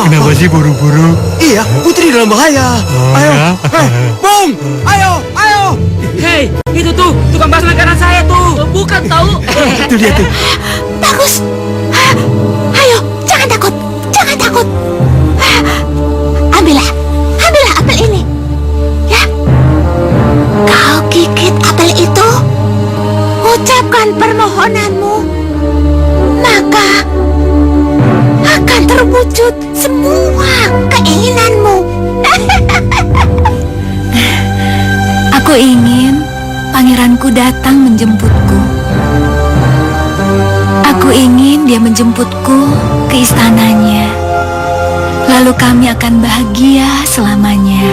Kenapa sih buru-buru? Iya, Putri dalam bahaya. Ayo, Bung, ayo. Hei, itu tuh tukang bakso makanan saya tuh. Bukan tahu. Tuh dia tuh. Bagus. Ayo, jangan takut. Ambillah apel ini. Ya. Kau gigit apel itu. Ucapkan permohonanmu. Maka akan terwujud semua keinginanmu. Aku ingin pangeranku datang menjemputku. Aku ingin dia menjemputku ke istananya. Lalu kami akan bahagia selamanya.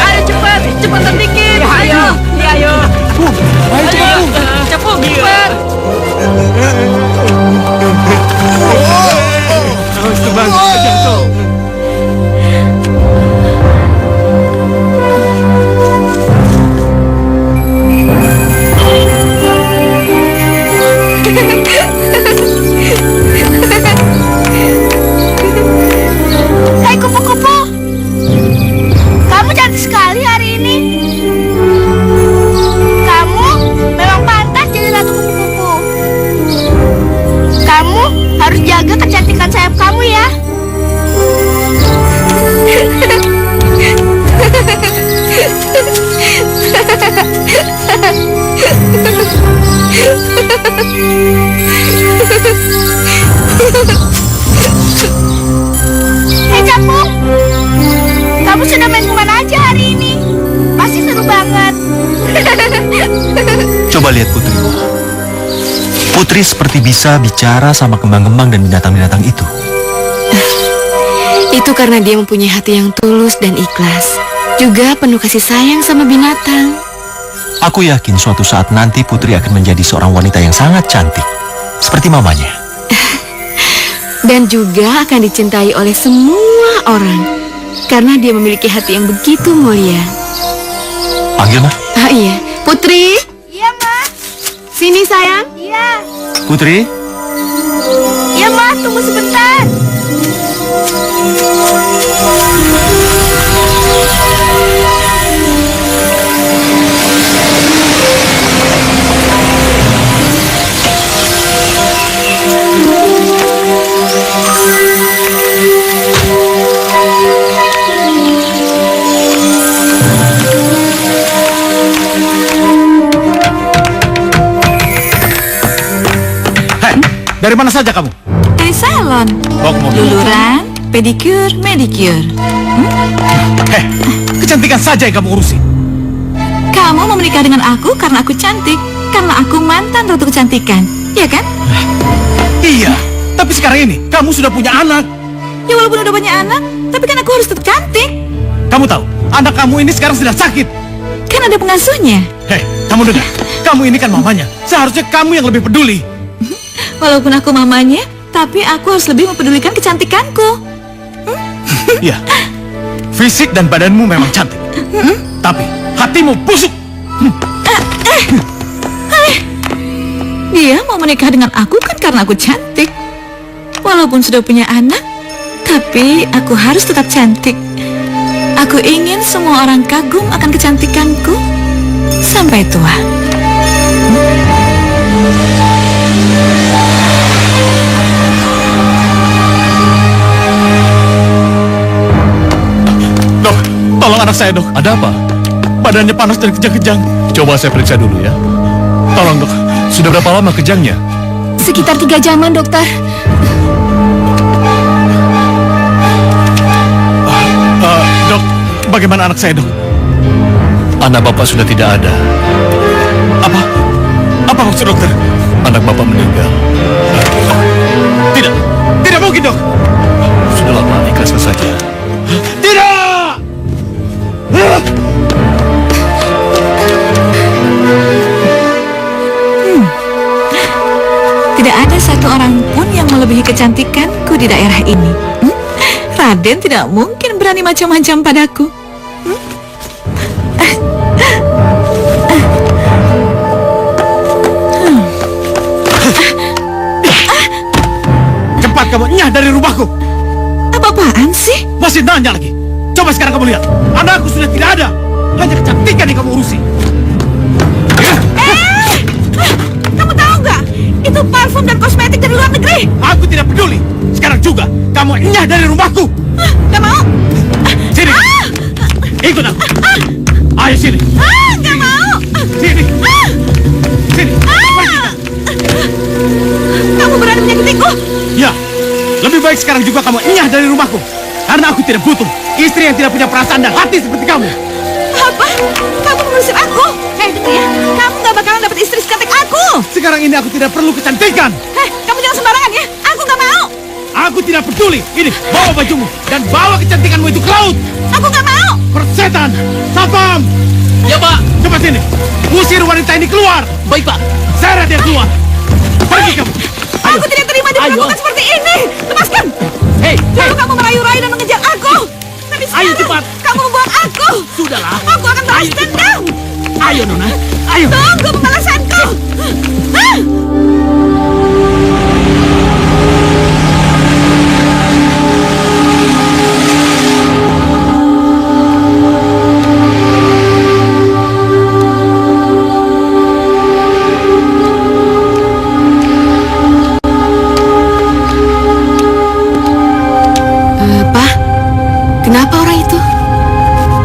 Ayo cepat dikit. Ayo. Ayo, Cepat. Hai kupu-kupu. Kamu cantik sekali hari ini. Kamu memang pantas jadi ratu kupu-kupu. Kamu harus jaga kecantikan sayap kamu ya. Hei Capung, kamu sudah main kemana aja hari ini? Pasti seru banget. Coba lihat putriku. Putri seperti bisa bicara sama kembang-kembang dan binatang-binatang itu. Itu karena dia mempunyai hati yang tulus dan ikhlas. Juga penuh kasih sayang sama binatang. Aku yakin suatu saat nanti Putri akan menjadi seorang wanita yang sangat cantik. Seperti mamanya. Dan juga akan dicintai oleh semua orang. Karena dia memiliki hati yang begitu mulia. Panggil, Ma. Ah iya, Putri. Iya, Ma. Sini sayang. Iya. Putri, Iya, Ma. Tunggu sebentar. Dari mana saja kamu? Dari salon. Bawa ke mobil. Luluran, pedicure, manicure. Kecantikan saja yang kamu urusi. Kamu mau menikah dengan aku karena aku cantik. Karena aku mantan ratu kecantikan. Ya kan? Iya, tapi sekarang ini kamu sudah punya anak. Ya walaupun udah banyak anak, tapi kan aku harus tetap cantik. Kamu tahu, anak kamu ini sekarang sedang sakit. Kan ada pengasuhnya. Kamu dengar? Kamu ini kan mamanya. Seharusnya kamu yang lebih peduli. Walaupun aku mamanya, tapi aku harus lebih mempedulikan kecantikanku. Iya, fisik dan badanmu memang cantik. Tapi hatimu busuk. Dia mau menikah dengan aku kan karena aku cantik. Walaupun sudah punya anak, tapi aku harus tetap cantik. Aku ingin semua orang kagum akan kecantikanku sampai tua. Dok, tolong anak saya, Dok. ada apa? Badannya panas dan kejang-kejang. Coba saya periksa dulu ya. Tolong, Dok. Sudah berapa lama kejangnya? Sekitar 3 jaman, dokter. Dok, bagaimana anak saya, Dok? Anak bapak sudah tidak ada. Apa? Apa maksud dokter? Anak bapak meninggal. Tidak, tidak mungkin, Dok. Sudahlah, Pak, ikhlaskan saja. Tidak! Tidak ada satu orang pun yang melebihi kecantikanku di daerah ini. Raden tidak mungkin berani macam-macam padaku. Cepat kamu nyah dari rumahku. Apa-apaan sih? Masih nanya lagi. Coba sekarang kamu lihat. Anakku sudah tidak ada. Hanya kecantikan yang kamu urusi. Kamu tahu nggak? Itu parfum dan kosmetik dari luar negeri. Aku tidak peduli. Sekarang juga kamu nyah dari rumahku. Nggak mau. Sini. Ikut aku. Ayo sini. Nggak mau. Sini. Sini. Kamu berani menyakitiku. Ya. Lebih baik sekarang juga kamu nyah dari rumahku. Karena aku tidak butuh istri yang tidak punya perasaan dan hati seperti kamu. Apa? Kamu mengusir aku? Dengar ya. Kamu nggak bakalan dapat istri secantik aku. Sekarang ini aku tidak perlu kecantikan. Kamu jangan sembarangan ya. Aku nggak mau. Aku tidak peduli. Ini, bawa bajumu dan bawa kecantikanmu itu ke laut. Aku nggak mau. Persetan. Satpam. Ya, Pak. Cepat sini. Usir wanita ini keluar. Baik, Pak. Seret dia keluar. Pergi kamu. Ayo. Aku tidak terima diperlakukan seperti ini. Lepaskan. Hei, Dulu kamu merayu-rayu dan mengejar aku. Tapi Ayo, sekarang cepat. kamu membuang aku. Sudahlah. Aku akan balas Ayo, dendam. Ayo, Nona. Ayo. Tunggu pembalasanku. Pak, kenapa orang itu?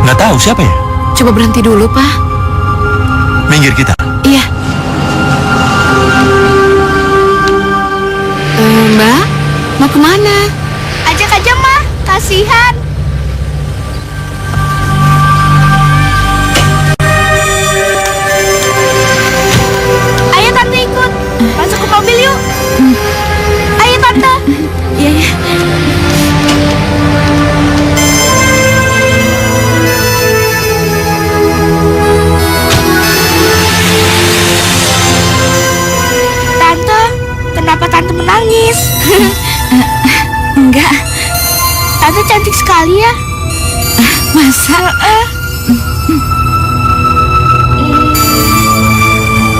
Nggak tahu siapa ya? Coba berhenti dulu, Pak. Minggir kita. Iya. Mbak, mau kemana? Ajak aja, mah. Kasihan. Ayo tante ikut. Masuk ke mobil yuk. Ayo tante. Iya, iya. Tante, kenapa tante menangis? Enggak. Tante cantik sekali ya. Masa?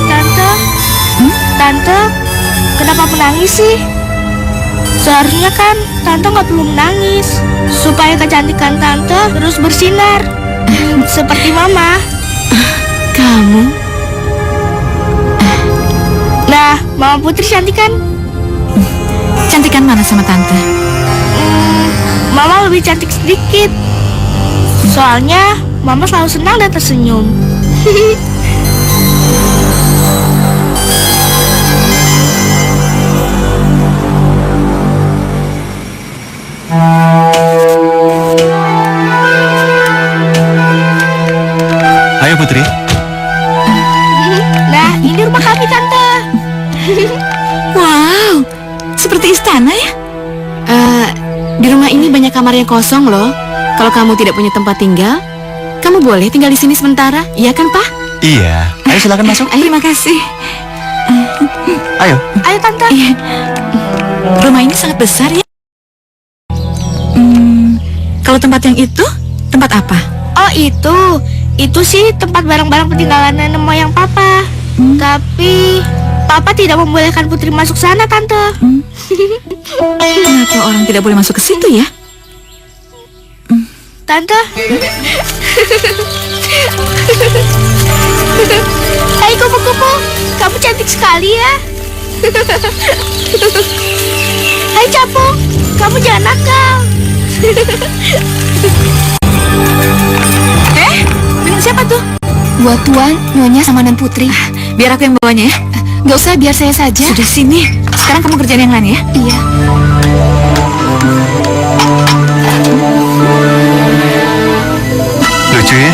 Tante, tante, kenapa menangis sih? Seharusnya kan tante nggak perlu menangis supaya kecantikan tante terus bersinar seperti mama. Kamu? Nah, Mama Putri cantik kan? Cantikan mana sama tante? Mama lebih cantik sedikit. Soalnya Mama selalu senang dan tersenyum. Ayo Putri. Nah, ini rumah kami, Tante. Wow, seperti istana ya? Di rumah ini banyak kamar yang kosong loh. Kalau kamu tidak punya tempat tinggal, kamu boleh tinggal di sini sementara, iya kan, Pak? Iya. Ayo silakan masuk. Terima kasih. Ayo. Ayo, Tante. Iya. Rumah ini sangat besar ya? Kalau tempat yang itu, tempat apa? Oh, itu sih tempat barang-barang peninggalan nenek moyang Papa. Tapi Papa tidak membolehkan Putri masuk sana, Tante. Kenapa orang tidak boleh masuk ke situ ya? Tante. Hai kupu-kupu, kamu cantik sekali ya. Hai capung, kamu jangan nakal. Minum siapa tuh? Buat Tuan, Nyonya sama Nan Putri. Biar aku yang bawanya ya. Nggak usah, biar saya saja. Sudah sini. Sekarang kamu kerjain yang lain ya. Iya. Lucu ya?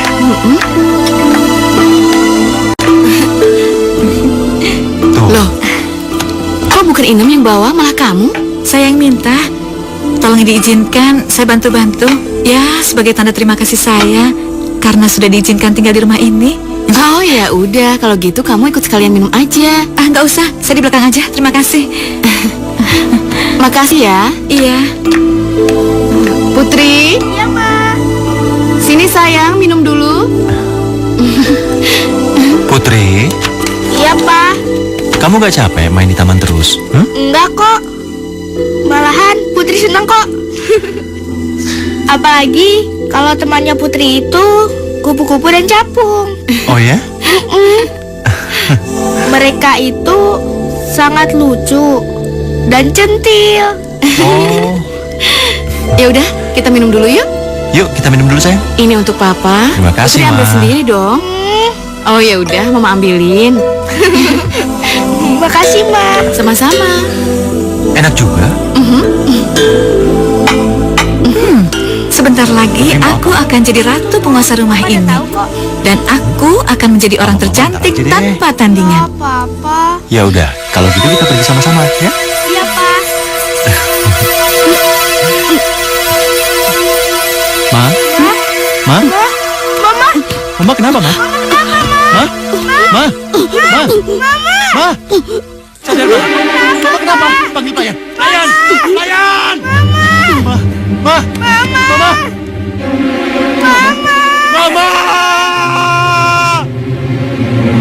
Tuh. Loh, kok bukan Inem yang bawa, malah kamu? Saya yang minta. Tolong diizinkan saya bantu-bantu. Ya, sebagai tanda terima kasih saya karena sudah diizinkan tinggal di rumah ini. Oh ya udah, kalau gitu kamu ikut sekalian minum aja. Nggak usah. Saya di belakang aja. Terima kasih. Makasih ya. Iya. Putri, Iya, Ma. sini sayang, minum dulu. Putri, Iya, Pa. kamu gak capek main di taman terus? Enggak kok. Malahan Putri senang kok. Apalagi kalau temannya Putri itu kupu-kupu dan capung. Oh ya? Mereka itu sangat lucu dan centil. Oh. Ya udah, kita minum dulu yuk. Yuk, kita minum dulu, sayang. Ini untuk Papa. Terima kasih, Putri ambil Ma. sendiri dong. Oh ya udah, Mama ambilin. Makasih, Ma. Sama-sama. Enak juga. Sebentar lagi Terima aku akan jadi ratu penguasa rumah Papa udah ini. tahu kok. Dan aku akan menjadi orang Mama, tercantik ntar aja deh. tanpa tandingan. Papa. Ya udah, kalau gitu kita pergi sama-sama, ya. Iya, Pak. Ma? Ma? Mama. Mama kenapa, Ma? Ma? Ma? Ma? Ma? Sadar, Ma. Mama kenapa? Panggil Payan. Payan! Payan! Ma? Ma? Mama? Mama!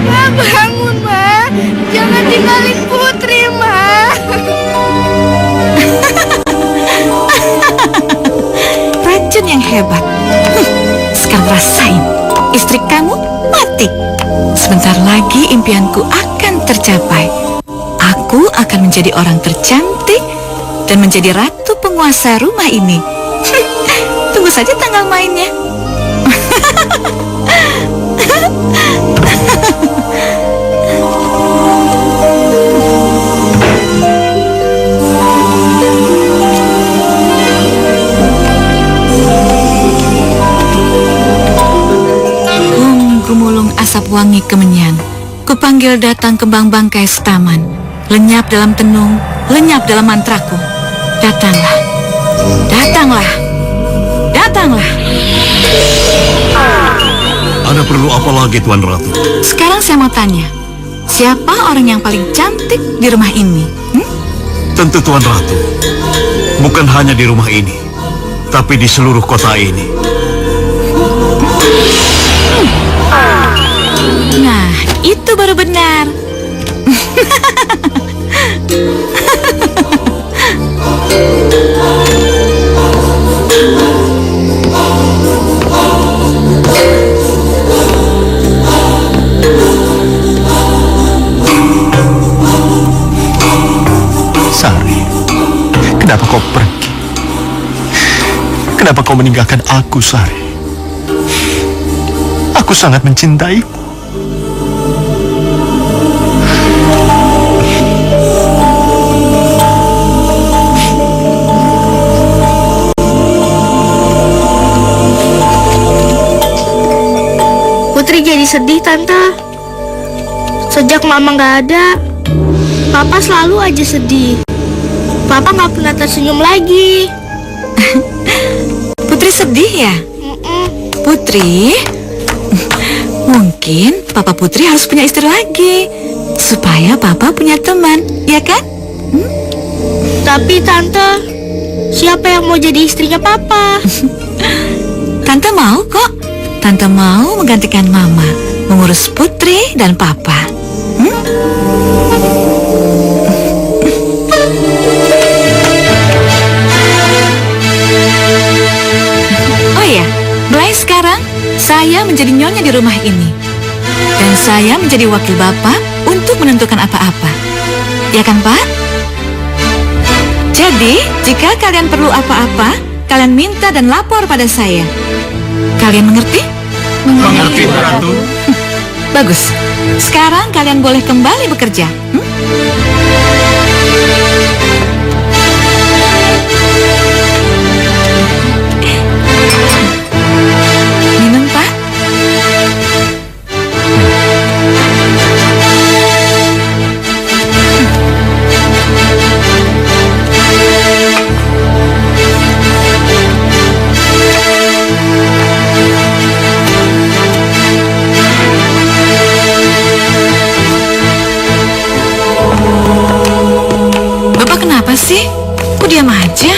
Ma, bangun, Ma. Jangan tinggalin Putri, Ma. Racun yang hebat. Sekarang rasain. Istri kamu mati. Sebentar lagi impianku akan tercapai. Aku akan menjadi orang tercantik dan menjadi ratu penguasa rumah ini. Tunggu saja tanggal mainnya. Gumulung asap wangi kemenyan. Kupanggil datang kembang bangkai setaman. Lenyap dalam tenung, lenyap dalam mantraku. Datanglah, datanglah, datanglah. Ada perlu apa lagi, Tuan Ratu? Sekarang saya mau tanya, siapa orang yang paling cantik di rumah ini? Tentu Tuan Ratu. Bukan hanya di rumah ini, tapi di seluruh kota ini. Nah, itu baru benar. Sari, kenapa kau pergi? Kenapa kau meninggalkan aku, Sari? Aku sangat mencintaimu. Putri jadi sedih, Tante. Sejak Mama nggak ada, Papa selalu aja sedih. Papa nggak pernah tersenyum lagi. Putri sedih ya? Putri? Mungkin Papa Putri harus punya istri lagi supaya Papa punya teman, ya kan? Tapi Tante, siapa yang mau jadi istrinya Papa? Tante mau kok. Tante mau menggantikan Mama, mengurus Putri dan Papa. Oh ya, mulai sekarang saya menjadi nyonya di rumah ini. Dan saya menjadi wakil Bapak untuk menentukan apa-apa. Ya kan, Pak? Jadi, jika kalian perlu apa-apa, kalian minta dan lapor pada saya. Kalian mengerti? Mengerti, Ratu. Bagus. Sekarang kalian boleh kembali bekerja. Minum, Pak. Bapak kenapa sih? Kok diam aja?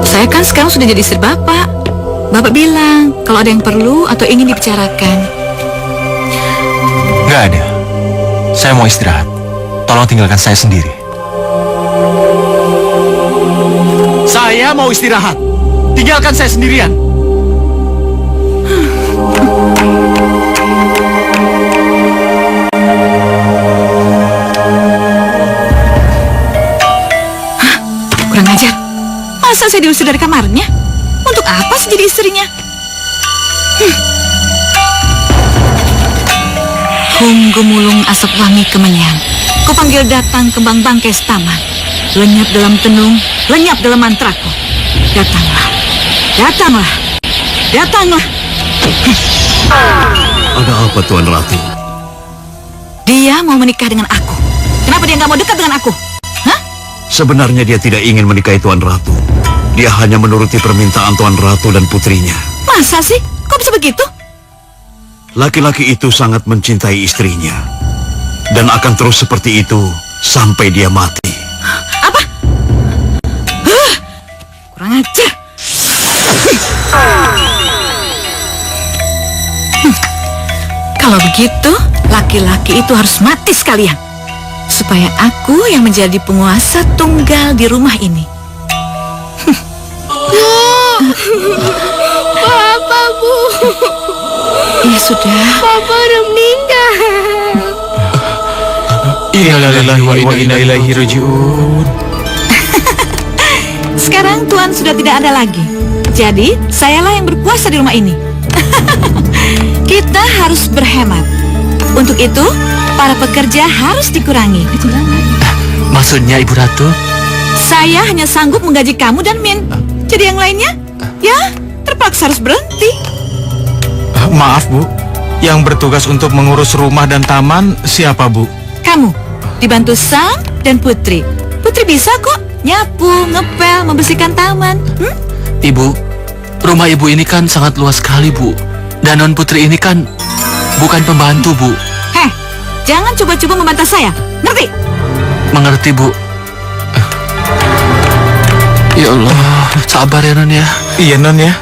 Saya kan sekarang sudah jadi istri Bapak. Bapak bilang kalau ada yang perlu atau ingin dibicarakan. Nggak ada. Saya mau istirahat. Tolong tinggalkan saya sendiri. Saya mau istirahat. Tinggalkan saya sendirian. Kurang ajar. Masa saya diusir dari kamarnya? Untuk apa sih jadi istrinya? Hum gemulung asap wangi kemenyan. Kupanggil datang kembang bangkes taman. Lenyap dalam tenung, lenyap dalam mantraku. Datanglah, datanglah, datanglah. Ada apa, Tuan Ratu? Dia mau menikah dengan aku. Kenapa dia nggak mau dekat dengan aku? Hah? Sebenarnya dia tidak ingin menikahi Tuan Ratu. Dia hanya menuruti permintaan Tuan Ratu dan putrinya. Masa sih? Kok bisa begitu? Laki-laki itu sangat mencintai istrinya. Dan akan terus seperti itu sampai dia mati. Apa? Kurang ajar. Kalau begitu, laki-laki itu harus mati sekalian. Supaya aku yang menjadi penguasa tunggal di rumah ini. Papa, Bu. Ya sudah. Papa udah meninggal. Innalillahi wa inna ilaihi raji'un. Sekarang Tuan sudah tidak ada lagi. Jadi, sayalah yang berkuasa di rumah ini. Kita harus berhemat. Untuk itu, para pekerja harus dikurangi. Maksudnya Ibu Ratu? Saya hanya sanggup menggaji kamu dan Min. Jadi yang lainnya, ya terpaksa harus berhenti. Maaf, Bu. Yang bertugas untuk mengurus rumah dan taman siapa, Bu? Kamu, dibantu Sam dan Putri. Putri bisa kok nyapu, ngepel, membersihkan taman. Ibu, rumah Ibu ini kan sangat luas sekali, Bu. Dan Non Putri ini kan bukan pembantu, Bu. Heh, jangan coba-coba membantah saya. Ngerti? Mengerti, Bu. Ya Allah, sabar ya Non ya. Iya, Non ya.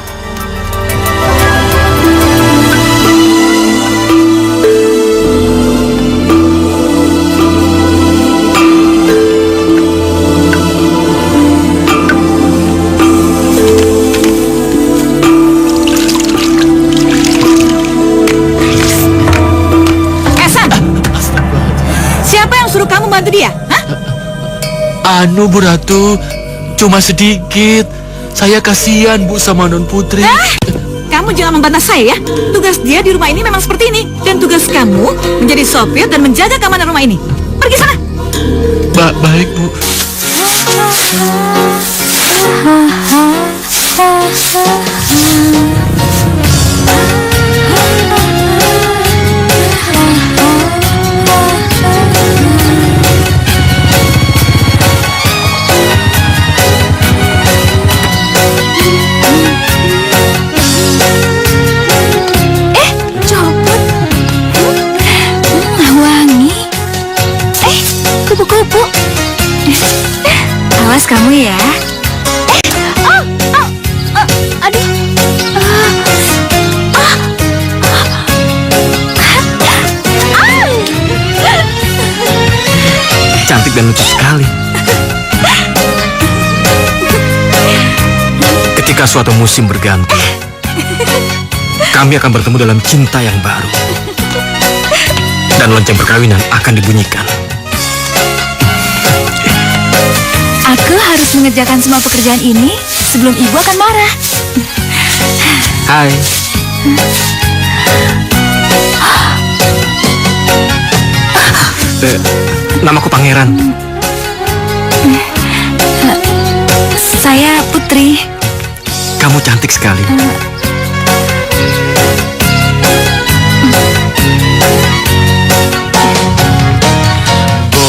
Bantu dia, hah? Anu Bu Ratu, cuma sedikit. Saya kasihan Bu sama Non Putri. Kamu jangan membantah saya ya. Tugas dia di rumah ini memang seperti ini. Dan tugas kamu menjadi sopir dan menjaga keamanan rumah ini. Pergi sana. Baik Bu. Kupu-kupu. Awas kamu ya. Aduh. Cantik dan lucu sekali. Ketika suatu musim berganti, kami akan bertemu dalam cinta yang baru. Dan lonceng perkawinan akan dibunyikan. Aku harus mengerjakan semua pekerjaan ini sebelum ibu akan marah. Hai. Namaku Pangeran. Saya Putri. Kamu cantik sekali.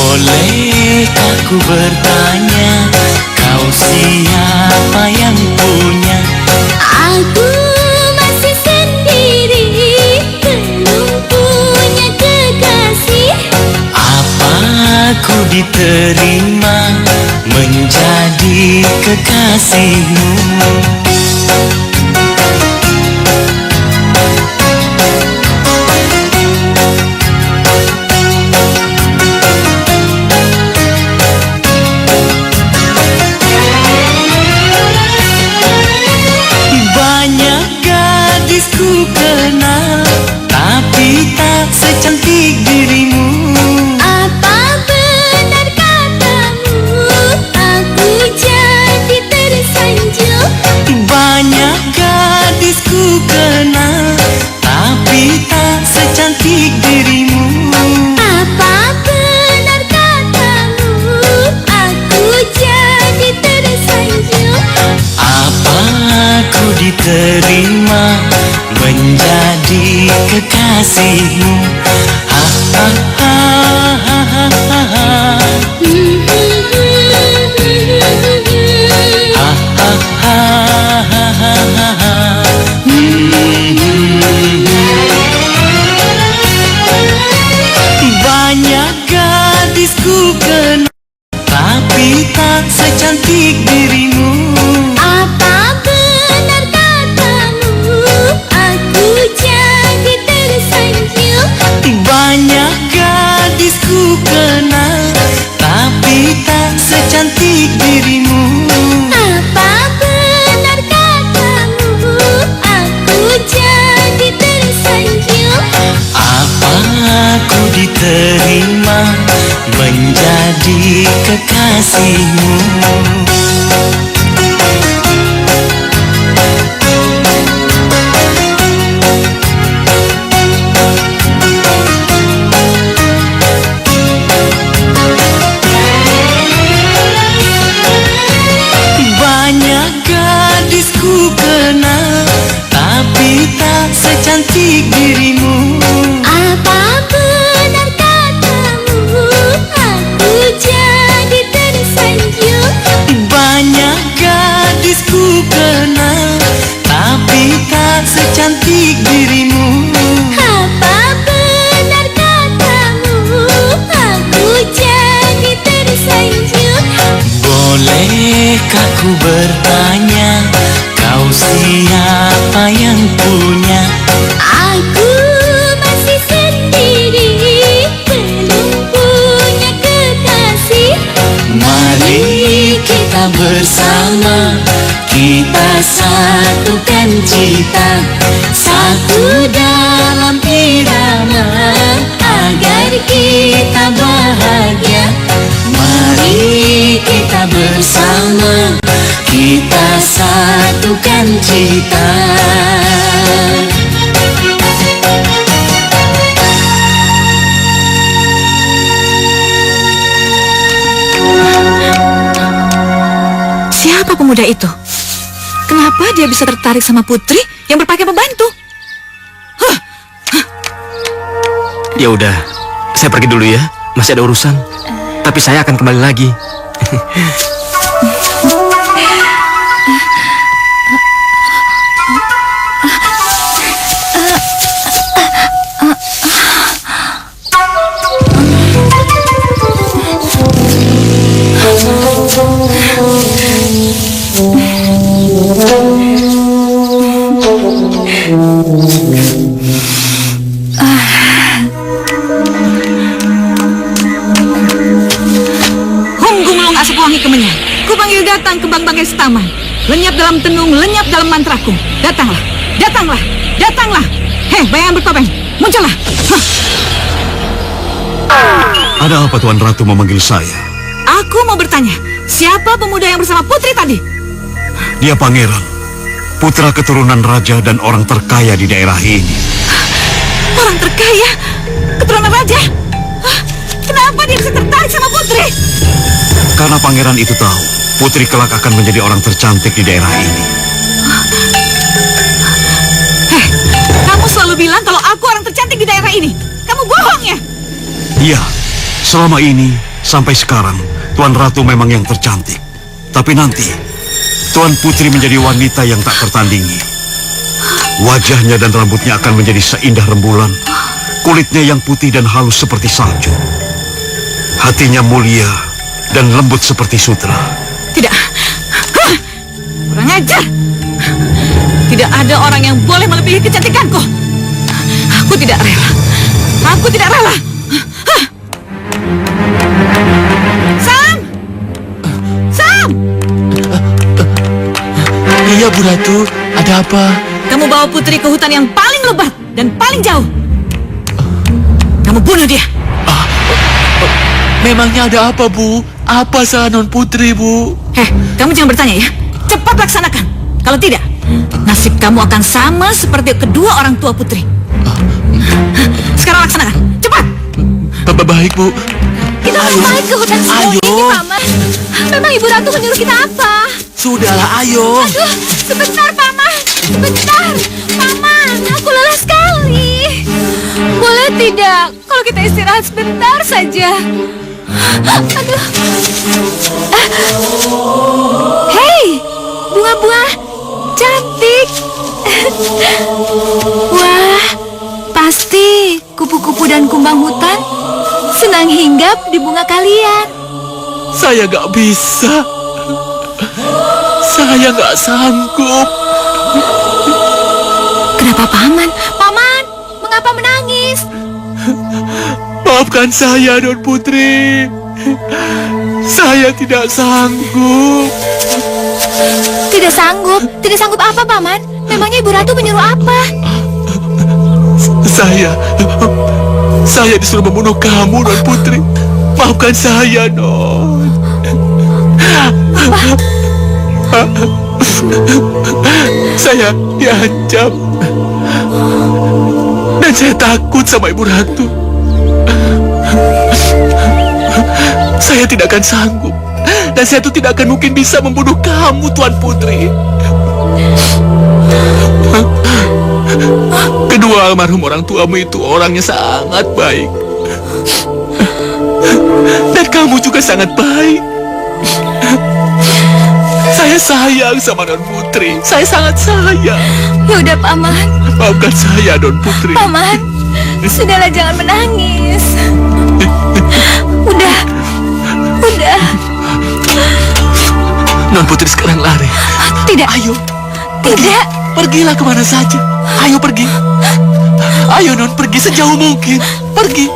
Bolehkah ku bertanya, kau siapa yang punya? Aku masih sendiri, belum punya kekasih. Apa ku diterima menjadi kekasihmu? diterima menjadi kekasihmu. Ha ha ha ha ha ha ha. Ha ha ha ha ha ha ha. Banyak gadisku kenal, tapi tak secantik dirimu. Apa benar katamu? Aku jadi tersanjung. Banyak gadisku kenal, tapi tak secantik dirimu. Apa benar katamu? Aku jadi tersanjung. Apa aku diterima menjadi kekasihmu? Banyak gadisku kenal, tapi tak secantik dirimu. Apa benar katamu? Aku jadi tersanjung. Banyak gadisku kenal, tapi tak secantik dirimu. Apa benar katamu? Aku jadi tersanjung. Bolehkah ku bertanya, kau siapa yang punya? Aku masih sendiri, belum punya kekasih. Mari kita bersama, kita satukan cita, satu dalam irama, agar kita bahagia. Mari kita bersama, kita satukan cita. Siapa pemuda itu? Kenapa dia bisa tertarik sama putri yang berpakaian pembantu? Ya udah, saya pergi dulu ya. Masih ada urusan. Tapi saya akan kembali lagi. Datang ke Bangkai Setaman, lenyap dalam tenung, lenyap dalam mantraku. Datanglah, datanglah, datanglah. Hei, bayangan bertopeng, muncullah. Ada apa Tuan Ratu memanggil saya? Aku mau bertanya, siapa pemuda yang bersama putri tadi? Dia pangeran, putra keturunan raja dan orang terkaya di daerah ini. Orang terkaya? Keturunan raja? Kenapa dia bisa tertarik sama putri? Karena pangeran itu tahu putri kelak akan menjadi orang tercantik di daerah ini. Heh, kamu selalu bilang kalau aku orang tercantik di daerah ini. Kamu bohong ya? Iya, selama ini, sampai sekarang, Tuan Ratu memang yang tercantik. Tapi nanti, Tuan Putri menjadi wanita yang tak tertandingi. Wajahnya dan rambutnya akan menjadi seindah rembulan. Kulitnya yang putih dan halus seperti salju. Hatinya mulia dan lembut seperti sutra. Tidak. Kurang ajar. Tidak ada orang yang boleh melebihi kecantikanku. Aku tidak rela. Aku tidak rela. Sam! Sam! Iya, Bu Ratu. Ada apa? Kamu bawa putri ke hutan yang paling lebat dan paling jauh. Kamu bunuh dia. Memangnya ada apa, Bu? Apa salah non putri, Bu? Kamu jangan bertanya ya. Cepat laksanakan. Kalau tidak, nasib kamu akan sama seperti kedua orang tua putri. Sekarang laksanakan. Cepat. Baik, Bu. Kita ngapain ke hutan sejauh ini, Paman? Memang Ibu Ratu menyuruh kita apa? Sudahlah, ayo. Aduh, sebentar, Paman. Bentar, Mama, aku lelah sekali. Boleh tidak kalau kita istirahat sebentar saja? Aduh. Hei, bunga-bunga cantik. Wah, pasti kupu-kupu dan kumbang hutan senang hinggap di bunga kalian. Saya gak bisa. Saya gak sanggup. Kenapa Paman? Paman, mengapa menangis? Maafkan saya, Don Putri. Saya tidak sanggup. Tidak sanggup? Tidak sanggup apa, Paman? Memangnya Ibu Ratu menyuruh apa? Saya disuruh membunuh kamu, Don Putri. Maafkan saya, Don. Saya diancam. Dan saya takut sama Ibu Ratu. Saya tidak akan sanggup. Dan saya itu tidak akan mungkin bisa membunuh kamu, Tuan Putri. Kedua almarhum orang tuamu itu orangnya sangat baik. Dan kamu juga sangat baik. Saya sayang sama Don Putri. Saya sangat sayang. Ya udah, Paman. Maafkan saya, Don Putri. Paman, sudahlah, jangan menangis. Udah. Don Putri sekarang lari. Tidak. Ayo. Tidak. Pergilah kemana saja. Ayo pergi. Ayo, Non, pergi sejauh mungkin. Pergi.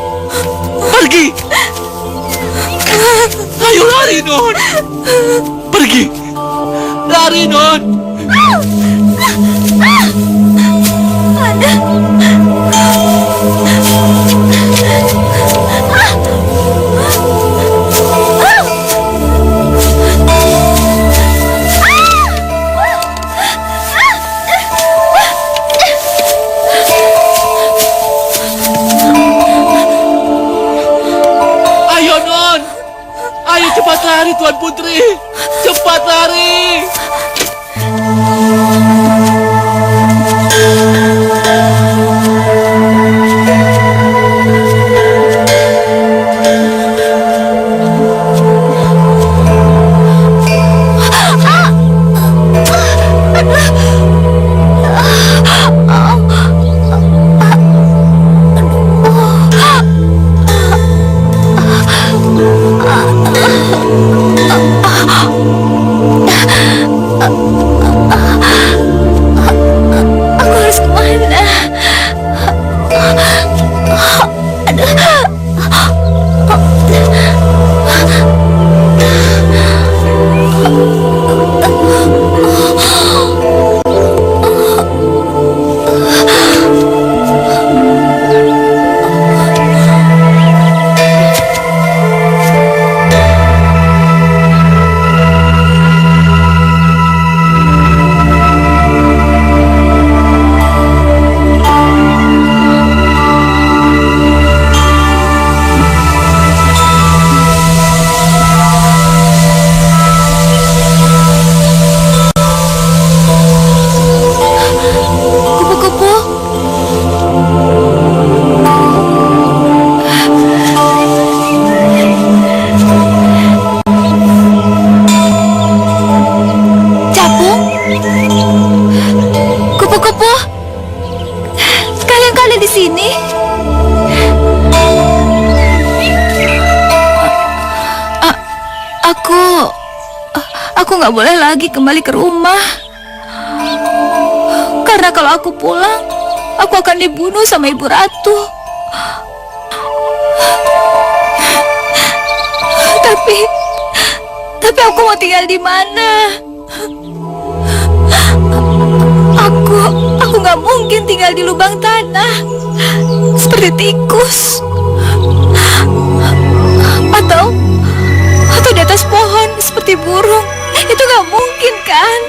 Ayo lari, Non. Pergi. Lari, Non. Ayo, Non. Ayo cepat lari, Tuan Putri. Cepat lari. Aku harus kemana? Kupu-kupu. Capung. Kupu-kupu. Kalian ada di sini? Aku nggak boleh lagi kembali ke rumah. Karena kalau aku pulang, aku akan dibunuh sama Ibu Ratu. Tapi aku mau tinggal di mana? Aku nggak mungkin tinggal di lubang tanah seperti tikus. Atau di atas pohon seperti burung. Itu nggak mungkin, kan?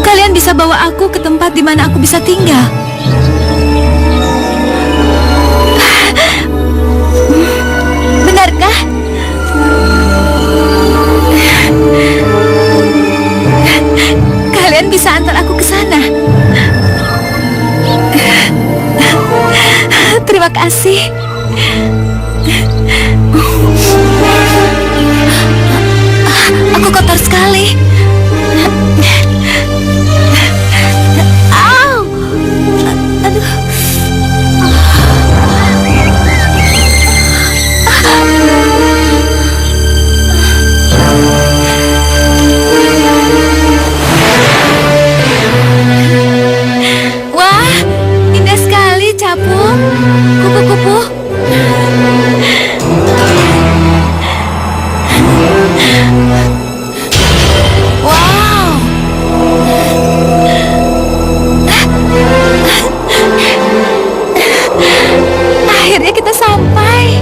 Kalian bisa bawa aku ke tempat di mana aku bisa tinggal. Benarkah? kasih. Aku kotor sekali. Au! Aduh. Wah, indah sekali, Capung. Kupu-kupu. Wow. Akhirnya kita sampai.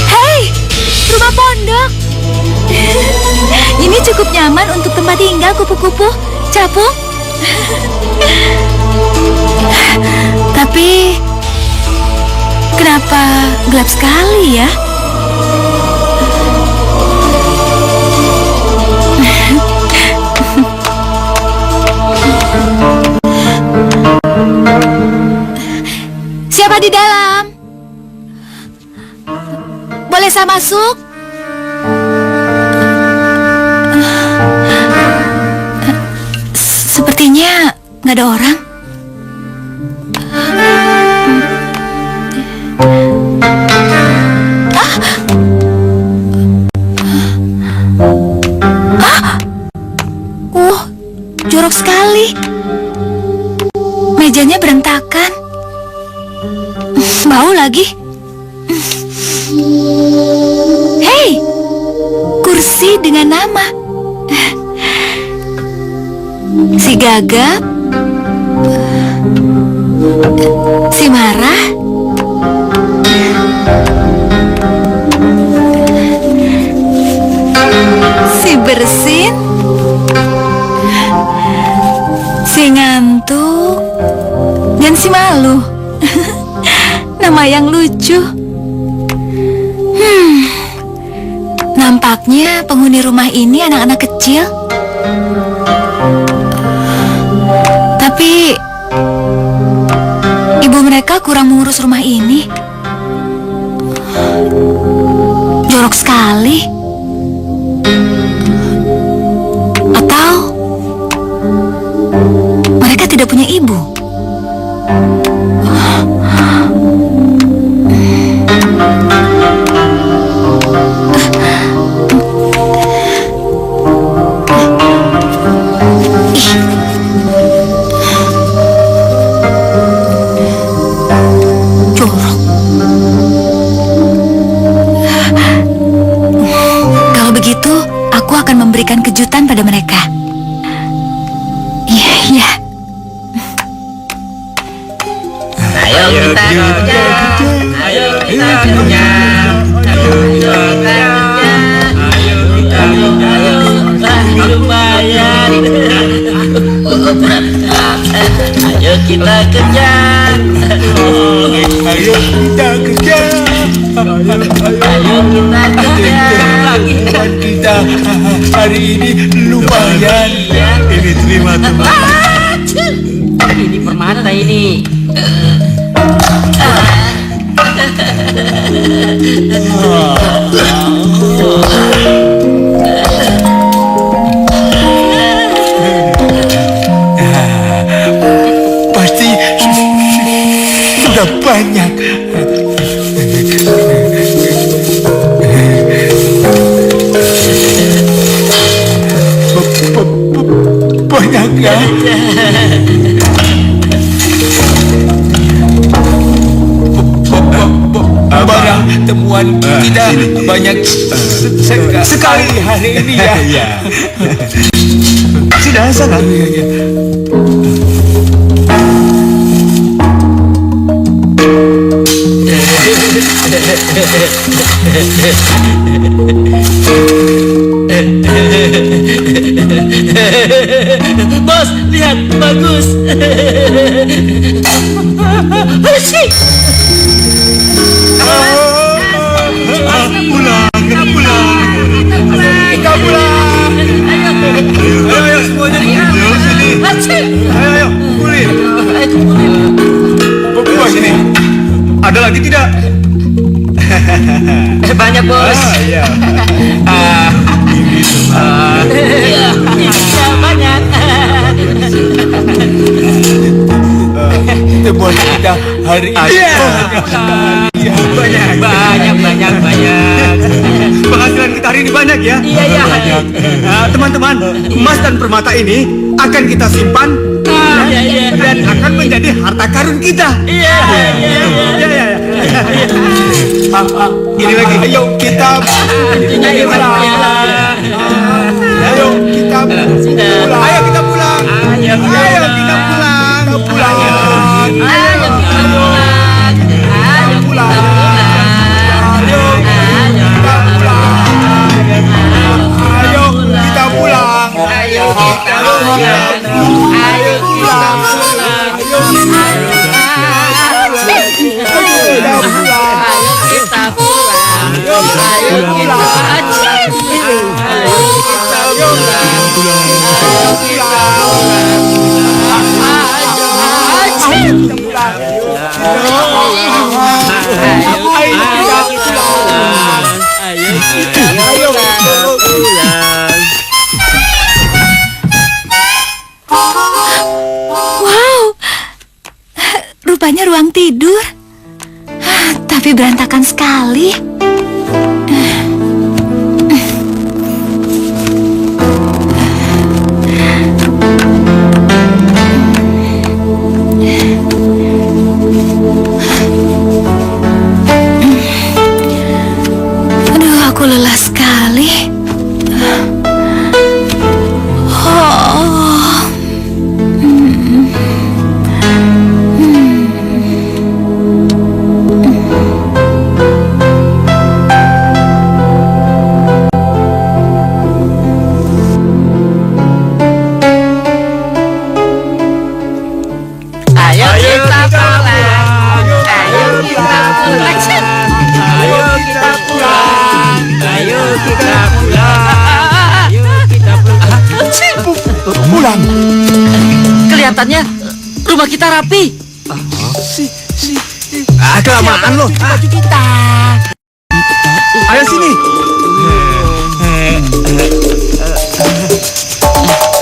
Hei, rumah pondok. Ini cukup nyaman untuk tempat tinggal kupu-kupu, Capung. Tapi kenapa gelap sekali ya? Siapa di dalam? Boleh saya masuk? Sepertinya nggak ada orang. Jorok sekali. Mejanya berantakan. Bau lagi. Hei, kursi dengan nama. Si gagap, si marah, si bersin, si ngantuk, dan si malu. Nama yang lucu. Nampaknya penghuni rumah ini anak-anak kecil. Tapi ibu mereka kurang mengurus rumah ini. Jorok sekali. Atau mereka tidak punya ibu. Memberikan kejutan pada mereka. Iya, iya. Ayo kita kerja. Ayo kita kerja. Ayo kita kerja. Ayo kita kerja. Lumayan. Ayo kita kerja. Ayo kita kerja. Ayo kita kerja. Kita hari ini lumayan. Ini terima teman. Ini permata ini. Pasti sudah banyak. Banyak ya. Barang temuan kita banyak sekali hari ini ya. Sudah sana. Bos, lihat, bagus. Pulang. Ayo. Ayo, kumpulin. Bos sini. Ada lagi tidak? Banyak, Bos. Iya. Iya, banyak. Bos kita hari ini. Banyak. Penghasilan kita hari ini banyak ya. Iya. Teman-teman, emas dan permata ini akan kita simpan dan akan menjadi harta karun kita. Iya. Ini lagi. Ayo kita. Ayo kita pulang. Ayo kita pulang. Wow, rupanya ruang tidur. Tapi berantakan sekali. Aduh, aku lelah sekali. Kelihatannya rumah kita rapi. Kelamaan lo. Baju kita. Ayo sini.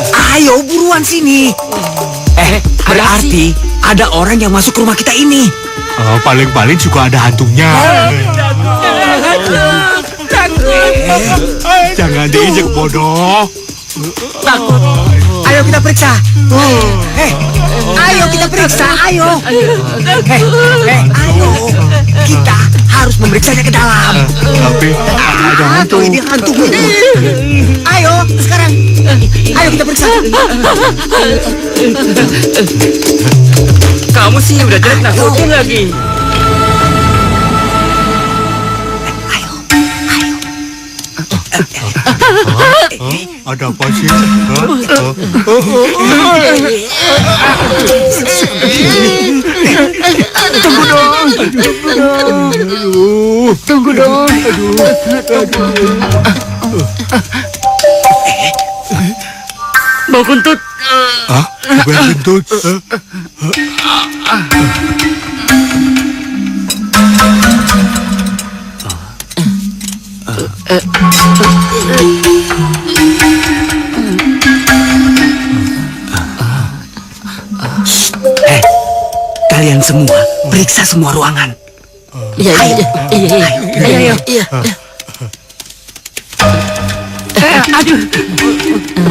Ayo buruan sini. Berarti ada orang yang masuk ke rumah kita ini. Paling-paling juga ada hantunya. Jangan diinjek bodoh. Takut. Ayo kita periksa. Ayo kita periksa. Ayo. Ayo. Kita harus memeriksanya ke dalam. Tapi ada hantu. Ini hantu. Ayo sekarang. Ayo kita periksa. Kamu sih udah jelek nakutin lagi. Ada apa sih? Tunggu dong. Bau kuntut. Bukan kentut. Kalian semua periksa semua ruangan. Iya. Ayo. Aduh,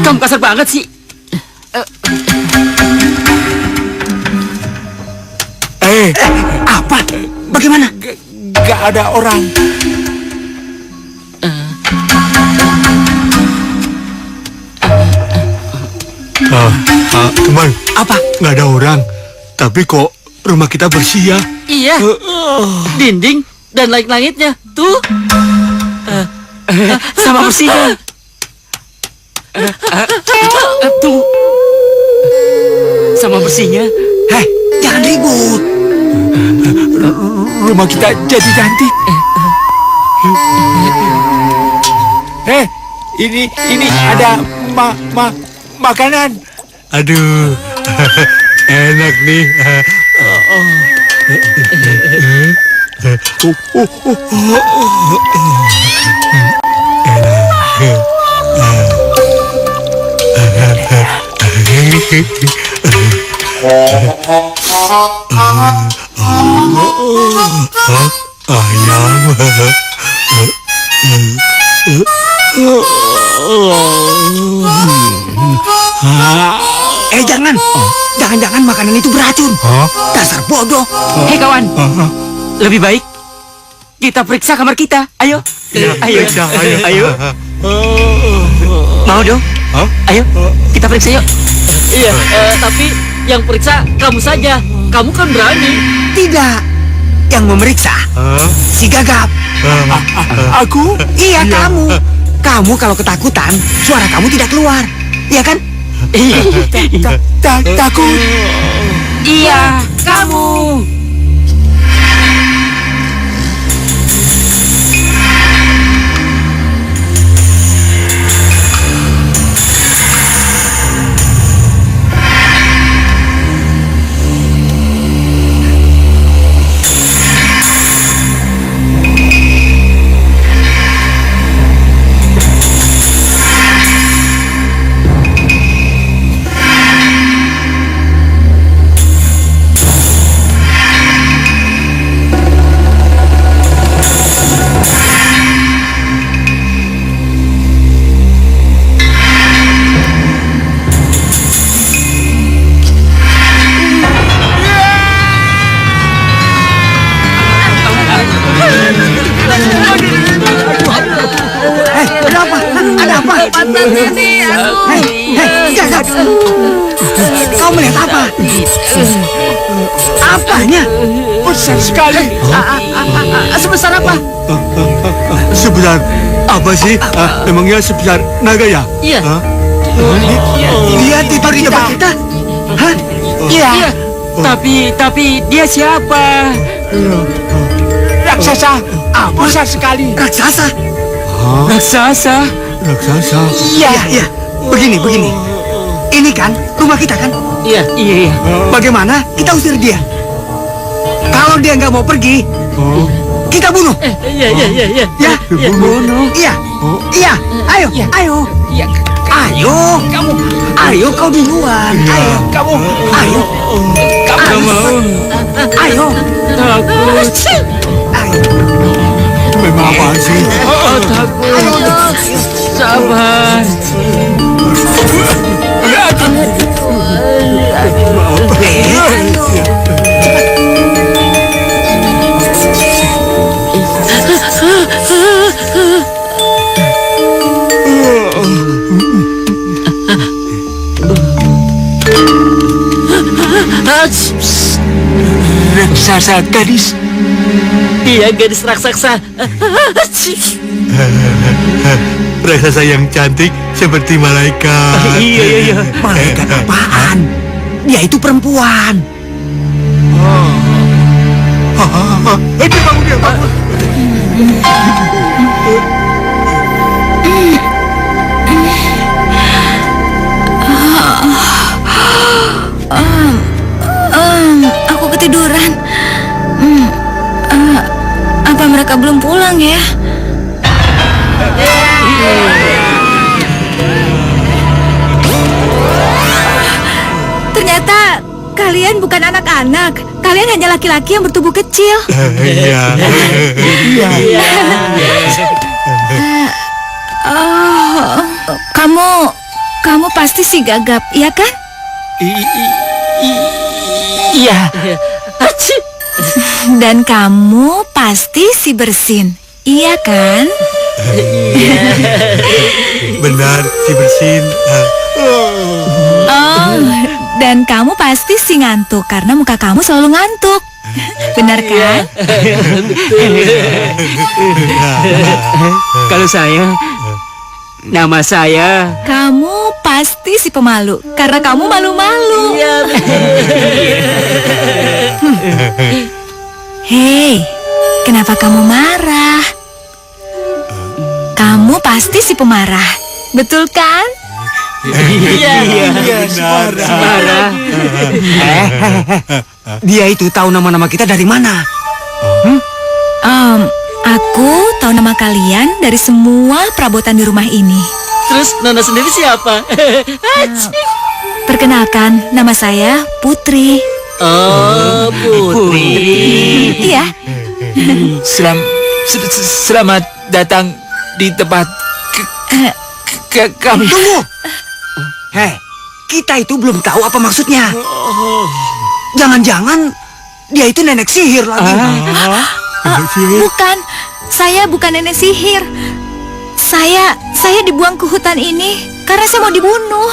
kamu kasar banget sih. Apa? Bagaimana? Gak ada orang. Teman, Apa? nggak ada orang. Tapi kok rumah kita bersih ya? Iya. Dinding dan langit-langitnya tuh sama bersihnya. Tuh sama bersihnya. Hei, jangan ribut. Rumah kita jadi cantik. Ini ada makanan. Aduh, Enak nih. Ayam. Jangan. Jangan-jangan makanan itu beracun. Dasar bodoh. Hei kawan. Lebih baik kita periksa kamar kita. Ayo. Ayo. Mau dong? Ayo, kita periksa yuk. Iya, tapi yang periksa kamu saja. Kamu kan berani. Tidak. Yang memeriksa si Gagap. Aku? Iya, kamu. Kamu kalau ketakutan, suara kamu tidak keluar. Iya kan? Takut. Iya, kamu. Kau melihat apa? Apanya? Besar sekali. Sebesar apa? Sebesar apa sih? Emangnya sebesar naga ya? Iya. Dia tidur di depan kita? Hah? Iya. Tapi dia siapa? Raksasa. Besar sekali. Raksasa. Raksasa. Raksasa. Iya. Begini. Ini kan rumah kita kan? Iya. Bagaimana kita usir dia? Kalau dia nggak mau pergi, kita bunuh. Iya. Ya, Bunuh. Iya. Ayo. Ayo kau duluan. Ayo. Takut. Memang apa sih? Takut. Sabar. Raksasa gadis. Dia gadis raksasa. Raksasa yang cantik seperti malaikat. Iya. Malaikat apaan? Dia itu perempuan. Dia bangun. Aku ketiduran. Apa mereka belum pulang ya? Ternyata kalian bukan anak-anak. Kalian hanya laki-laki yang bertubuh kecil. Iya. Kamu pasti si Gagap, iya kan? Iya. Dan kamu pasti si Bersin, iya kan? Benar, si Bersin. Dan kamu pasti si Ngantuk karena muka kamu selalu ngantuk. Benar kan? Kalau saya, nama saya. Kamu pasti si Pemalu karena kamu malu-malu. Hei, kenapa kamu marah? Kamu pasti si Pemarah, betul kan? Sembara. Dia itu tahu nama-nama kita dari mana? Aku tahu nama kalian dari semua perabotan di rumah ini. Terus Nona sendiri siapa? Perkenalkan, nama saya Putri. Oh, Putri. Iya. Selamat datang di tempat kami. Tunggu. Hei, kita itu belum tahu apa maksudnya. Jangan-jangan dia itu nenek sihir lagi. Bukan, saya bukan nenek sihir. Saya dibuang ke hutan ini karena saya mau dibunuh.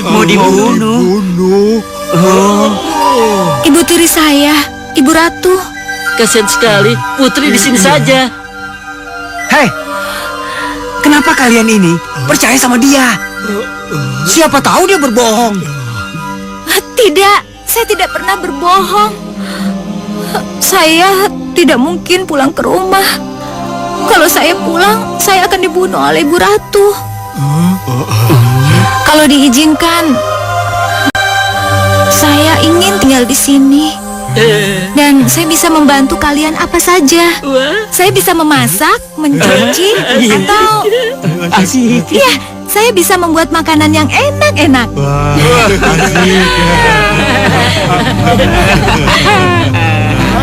Mau dibunuh? Ibu tiri saya, Ibu Ratu. Kasian sekali, Putri di sini saja. Hei, kenapa kalian ini percaya sama dia? Siapa tahu dia berbohong. Tidak, saya tidak pernah berbohong. Saya tidak mungkin pulang ke rumah. Kalau saya pulang, saya akan dibunuh oleh Ibu Ratu. Kalau diizinkan, saya ingin tinggal di sini. Dan saya bisa membantu kalian apa saja. Saya bisa memasak, mencuci, atau iya, saya bisa membuat makanan yang enak-enak.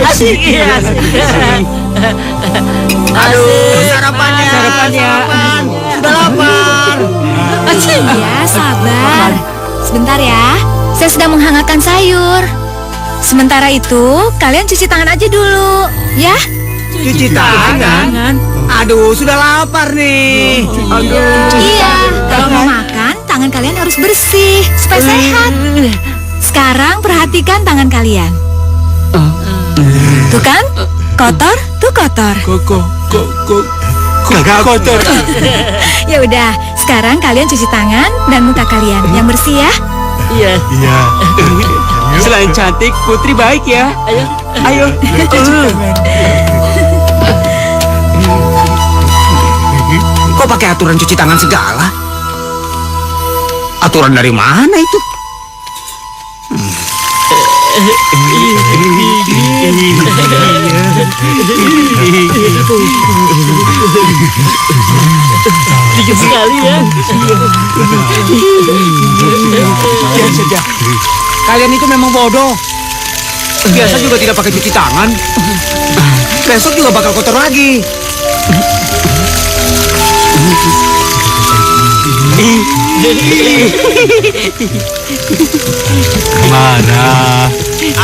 Asik. Aduh, sarapannya. Sudah lapar. Ya, sabar. Sebentar ya, saya sedang menghangatkan sayur. Sementara itu, kalian cuci tangan aja dulu, ya? Cuci tangan. Aduh, sudah lapar nih. Iya, kalau mau makan, tangan kalian harus bersih, supaya sehat. Sekarang perhatikan tangan kalian. Tuh kan, kotor, tuh kotor. Kotor. Ya udah, sekarang kalian cuci tangan dan muka kalian yang bersih ya. Iya. Selain cantik, Putri baik ya. Ayo. Kok pakai aturan cuci tangan segala? Aturan dari mana itu? Dikit sekali ya. Diam saja. Kalian itu memang bodoh. Biasa juga tidak pakai cuci tangan. Besok juga bakal kotor lagi. Marah.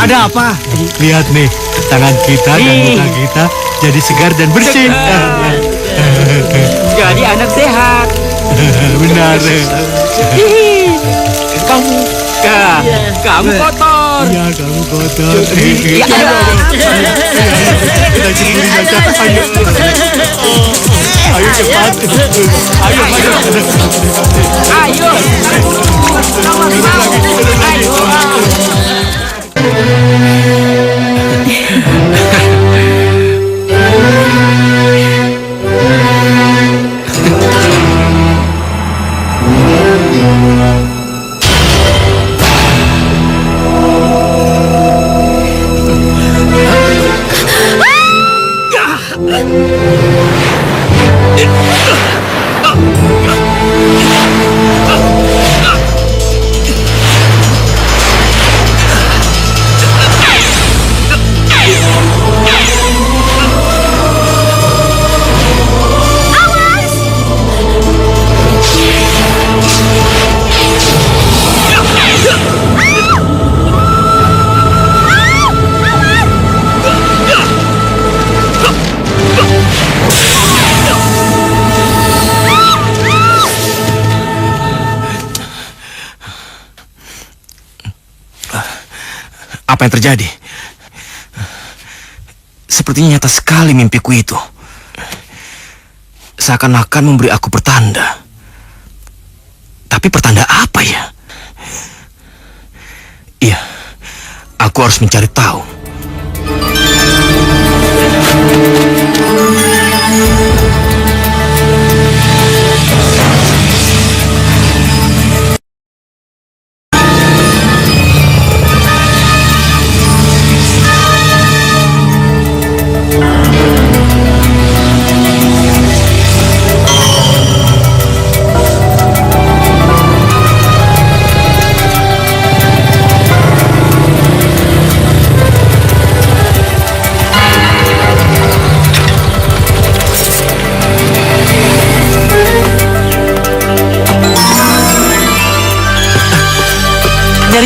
Ada apa? Lihat nih, tangan kita dan muka kita jadi segar dan bersih. Jadi anak sehat. Benar. Kamu kotor. Ya, kamu kotor. Kita cemburu saja. Ayo cepat. Ayo. Apa yang terjadi? Sepertinya nyata sekali mimpiku itu. Seakan-akan memberi aku pertanda. Tapi pertanda apa ya? Iya, aku harus mencari tahu.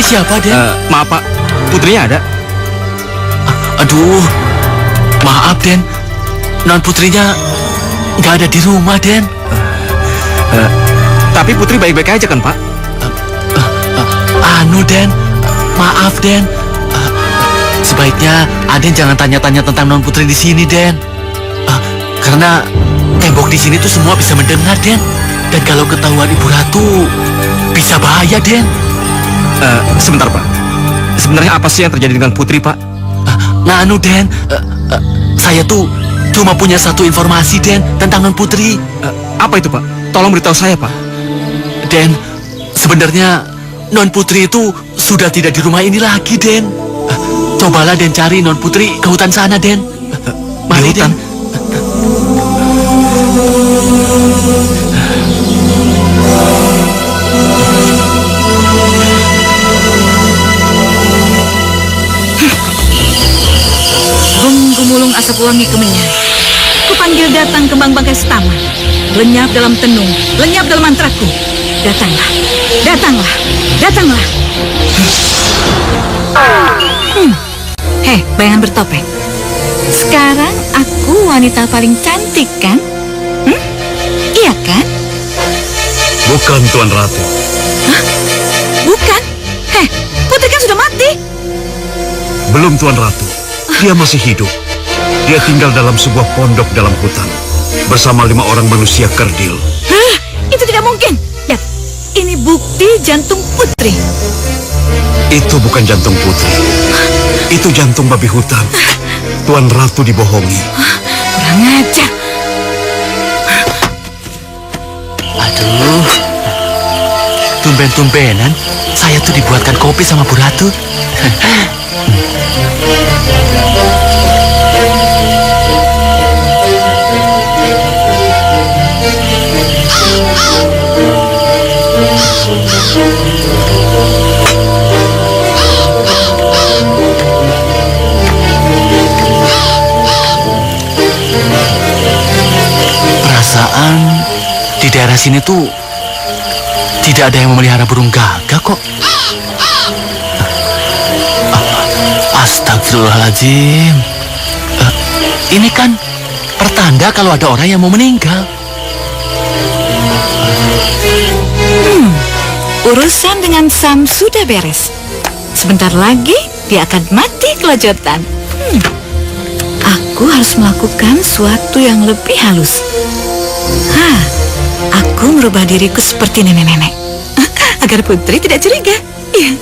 siapa, Den? Maaf Pak, putrinya ada. Aduh, maaf, Den. Non putrinya nggak ada di rumah, Den. Tapi putri baik-baik aja kan Pak? Den, maaf, Den. Sebaiknya Aden jangan tanya-tanya tentang non putri di sini, Den. Karena tembok di sini tuh semua bisa mendengar, Den. Dan kalau ketahuan Ibu Ratu, bisa bahaya, Den. Sebentar Pak. Sebenarnya apa sih yang terjadi dengan putri Pak? Den, saya tuh cuma punya satu informasi, Den, tentang non putri. Apa itu Pak? Tolong beritahu saya Pak. Den, sebenarnya non putri itu sudah tidak di rumah ini lagi, Den. Cobalah Den cari non putri ke hutan sana, Den. Mari, di hutan? Den. Gumulung asap wangi kemenyan. Kupanggil datang kembang bangkai setama. Lenyap dalam tenung, lenyap dalam mantraku. Datanglah, datanglah, datanglah. Hei, bayangan bertopeng. Sekarang aku wanita paling cantik kan? Iya kan? Bukan, Tuan Ratu. Hah? Bukan? Hei, putri kan sudah mati. Belum, Tuan Ratu. Dia masih hidup. Dia tinggal dalam sebuah pondok dalam hutan bersama 5 orang manusia kerdil. Hah? Itu tidak mungkin. Lihat, ini bukti jantung putri. Itu bukan jantung putri. Itu jantung babi hutan. Tuan Ratu dibohongi. Kurang ajar. Aduh, tumben-tumbenan saya tuh dibuatkan kopi sama Bu Ratu. Perasaan di daerah sini tuh tidak ada yang memelihara burung gagak kok. Astagfirullahaladzim. Ini kan pertanda kalau ada orang yang mau meninggal. Urusan dengan Sam sudah beres. Sebentar lagi dia akan mati kelojotan. Aku harus melakukan sesuatu yang lebih halus. Aku merubah diriku seperti nenek-nenek agar putri tidak curiga. Iya.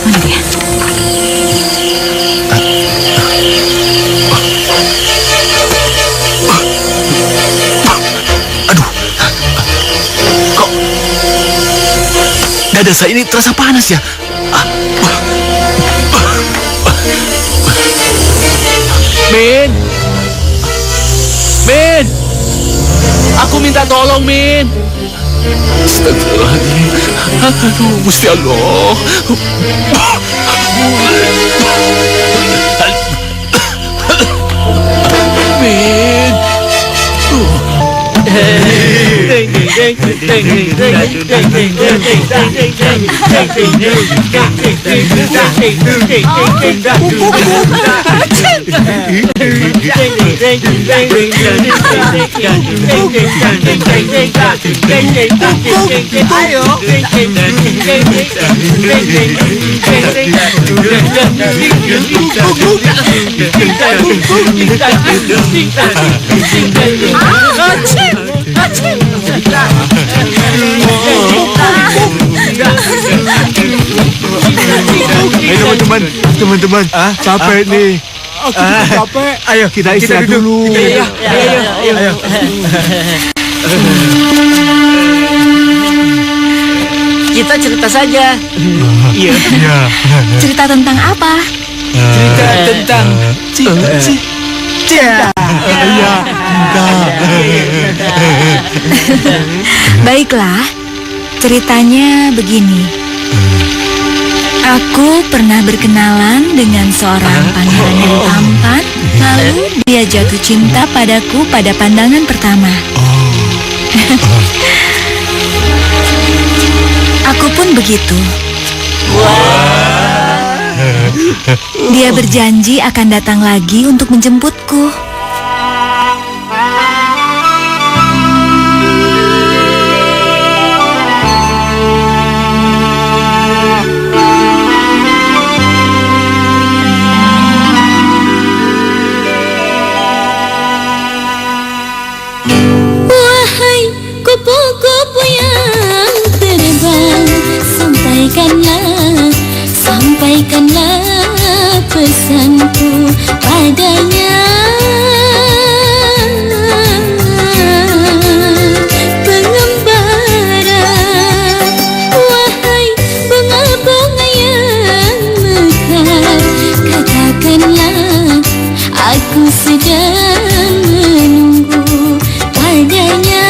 Mana dia? Aduh, kok dada saya ini terasa panas ya? Min, aku minta tolong, Min. Astagfirullahaladzim. Aduh, Gusti Allah. Min. Teman-teman, capek nih. Aku juga capek. Ayo kita istirahat dulu. Ayo. Kita cerita saja. Iya. Cerita tentang apa? Cerita tentang Baiklah, ceritanya begini. Aku pernah berkenalan dengan seorang pangeran yang tampan, lalu dia jatuh cinta padaku pada pandangan pertama. Aku pun begitu. Dia berjanji akan datang lagi untuk menjemputku. Wahai kupu-kupu yang terbang, sampaikanlah pesanku padanya. Pengembara, wahai bunga-bunga yang mekar, katakanlah aku sedang menunggu padanya.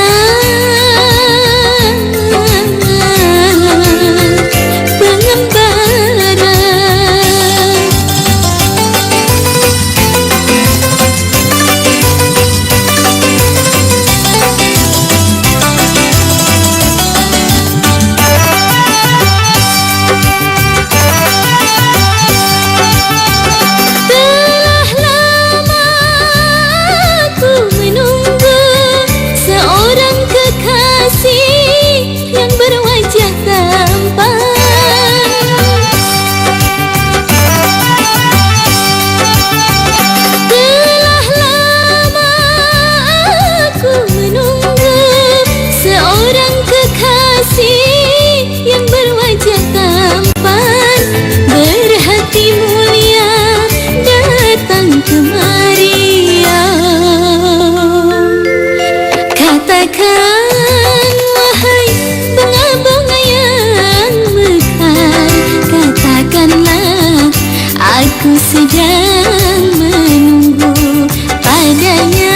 Aku sedang menunggu padanya.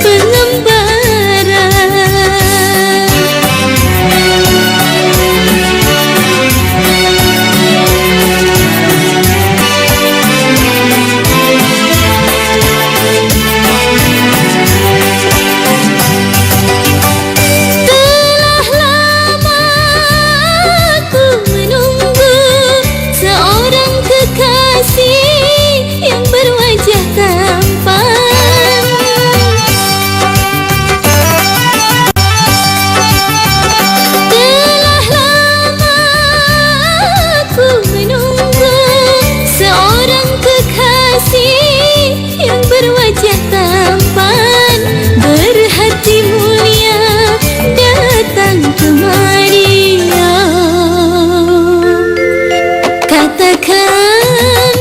Pengembara, yang berwajah tampan. Telah lama aku menunggu seorang kekasih yang berwajah tampan, berhati mulia datang kemari. Katakan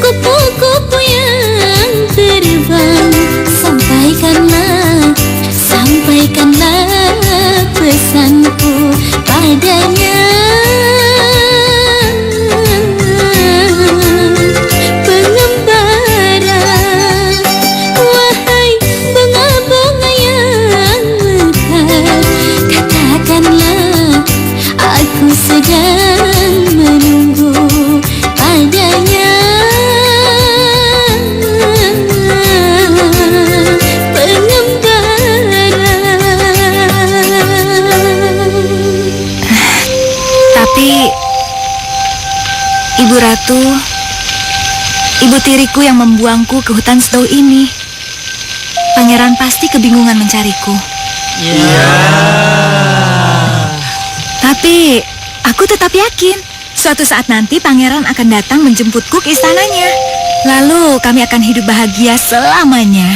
kupu-kupu yang terbang, sampaikanlah pesanku padanya. Pengembara, wahai bunga-bunga yang mekar, katakanlah aku sedang menunggu padanya. Tapi Ibu Ratu, ibu tiriku yang membuangku ke hutan sejauh ini. Pangeran pasti kebingungan mencariku. Tapi aku tetap yakin suatu saat nanti pangeran akan datang menjemputku ke istananya. Lalu kami akan hidup bahagia selamanya.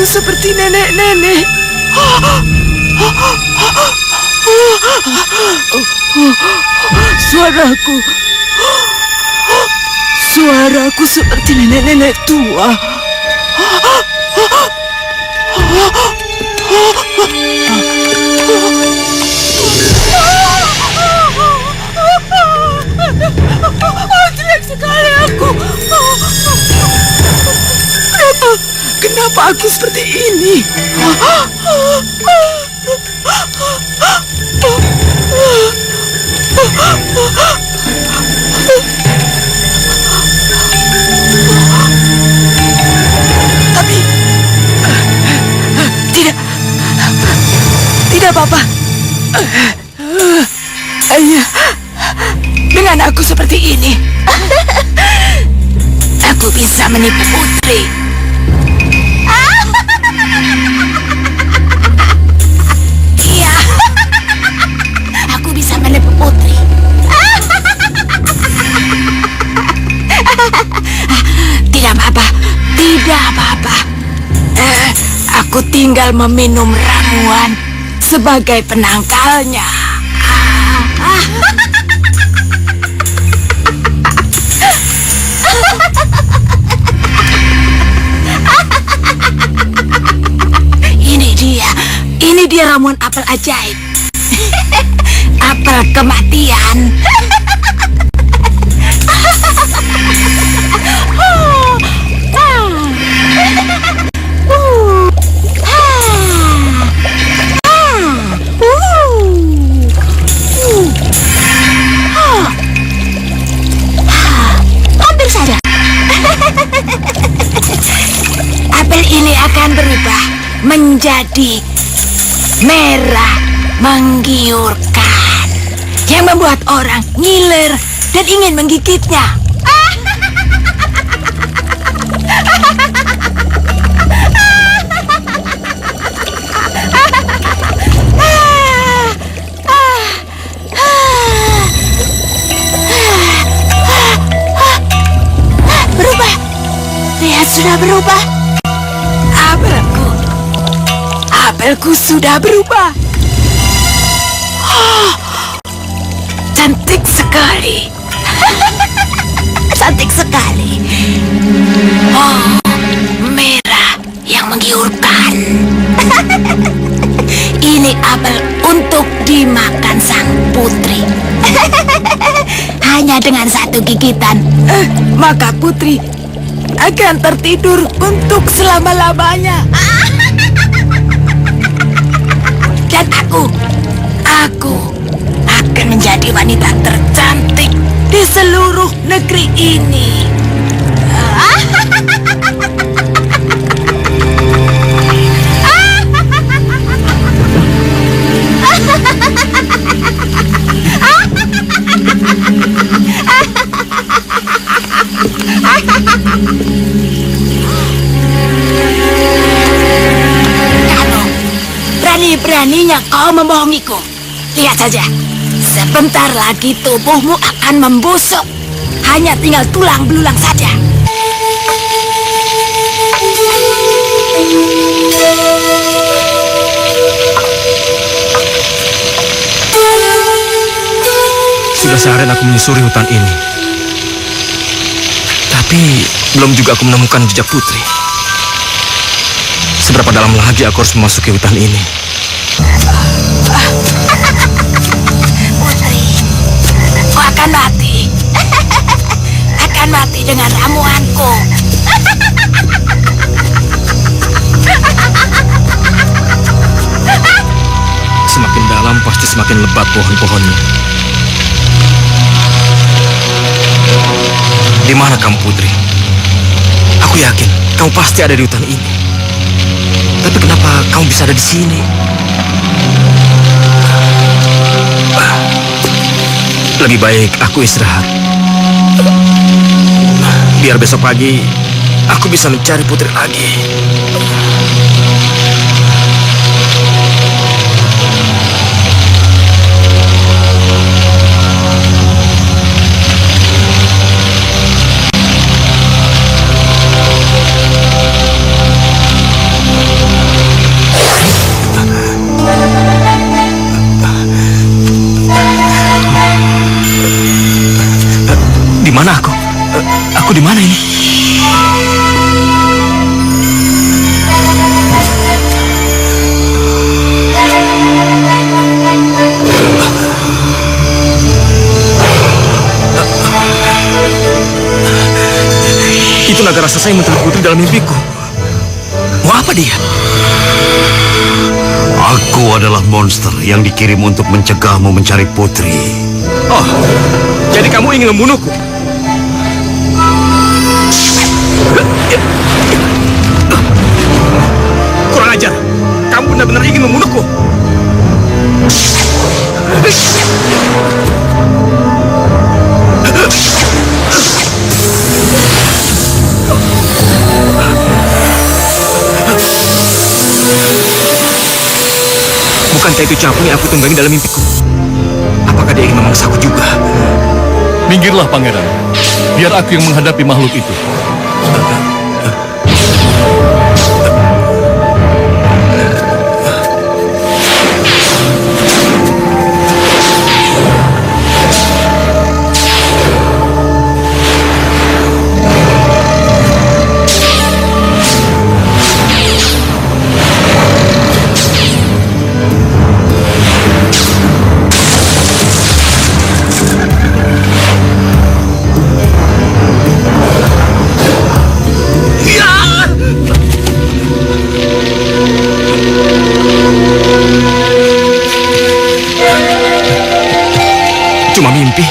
seperti nenek-nenek. Suaraku seperti nenek-nenek tua. Jelek sekali aku. Kenapa aku seperti ini? Tapi tidak apa-apa. Ayah, dengan aku seperti ini, aku bisa menipu putri. Iya, aku bisa menipu putri. Tidak apa-apa, tidak apa-apa. Aku tinggal meminum ramuan sebagai penangkalnya. Ini dia ramuan apel ajaib. Apel kematian. Hampir saja. Apel ini akan berubah menjadi merah menggiurkan yang membuat orang ngiler dan ingin menggigitnya. Berubah. Lihat, sudah berubah. Apelku sudah berubah. Cantik sekali. Cantik sekali. Oh, merah yang menggiurkan. Ini apel untuk dimakan sang putri. Hanya dengan satu gigitan, maka putri akan tertidur untuk selama-lamanya. Dan aku akan menjadi wanita tercantik di seluruh negeri ini. Berani-beraninya kau membohongiku. Lihat saja, sebentar lagi tubuhmu akan membusuk. Hanya tinggal tulang belulang saja. Sudah seharian aku menyusuri hutan ini, tapi belum juga aku menemukan jejak putri. Seberapa dalam lagi aku harus memasuki hutan ini? Putri, kau akan mati. Akan mati dengan ramuanku. Semakin dalam pasti semakin lebat pohon-pohonnya. Di mana kamu, Putri? Aku yakin kamu pasti ada di hutan ini. Tapi kenapa kamu bisa ada di sini? Lebih baik aku istirahat. Biar besok pagi aku bisa mencari Putri lagi. saya menculik putri dalam mimpiku. Mau apa dia? Aku adalah monster yang dikirim untuk mencegahmu mencari putri. Oh, jadi kamu ingin membunuhku? Kurang ajar. Kamu benar-benar ingin membunuhku. Bukankah itu capung yang aku tunggangi dalam mimpiku? Apakah dia ingin memangsaku juga? Minggirlah, pangeran. Biar aku yang menghadapi makhluk itu. Cuma mimpi.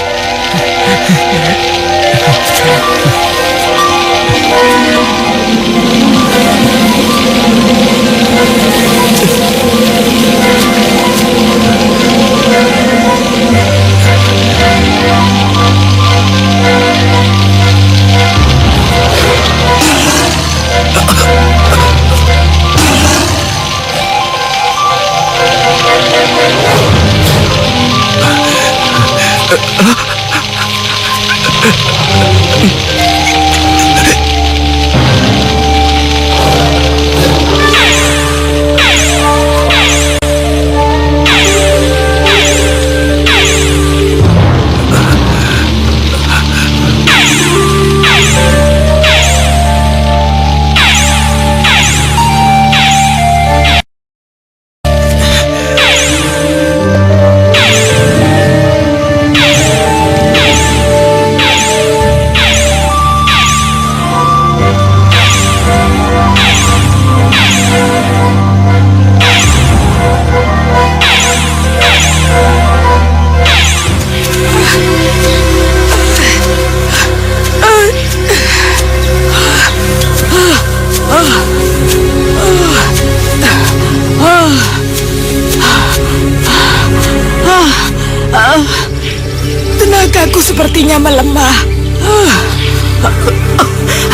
Tenagaku sepertinya melemah.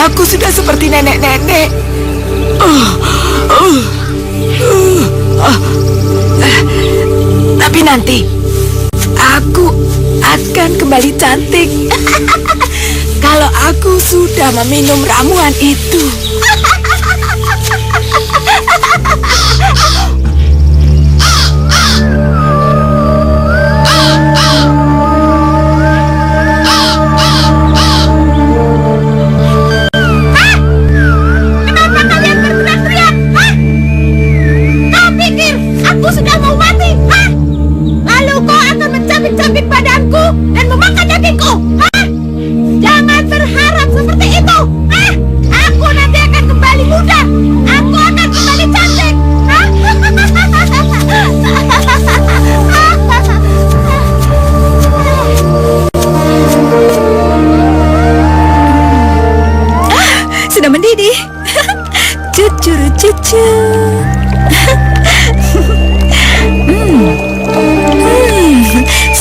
Aku sudah seperti nenek-nenek. Tapi nanti aku akan kembali cantik kalau aku sudah meminum ramuan itu. Aku sudah mau mati, hah? Lalu kau akan mencabik-cabik badanku dan memakan dagingku, hah? Jangan berharap seperti itu, hah? Aku nanti akan kembali muda, aku akan kembali cantik, hah? Sudah mendidih. Cucur cucu.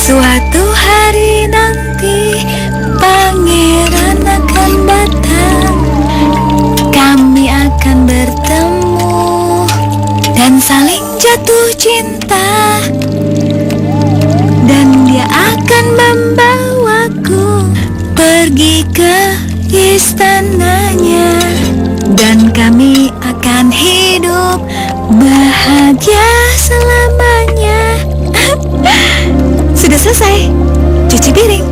Suatu hari nanti pangeran akan datang. Kami akan bertemu dan saling jatuh cinta. Dan dia akan membawaku pergi ke istananya. Dan kami akan hidup bahagia selamanya. Sudah selesai. Cuci piring.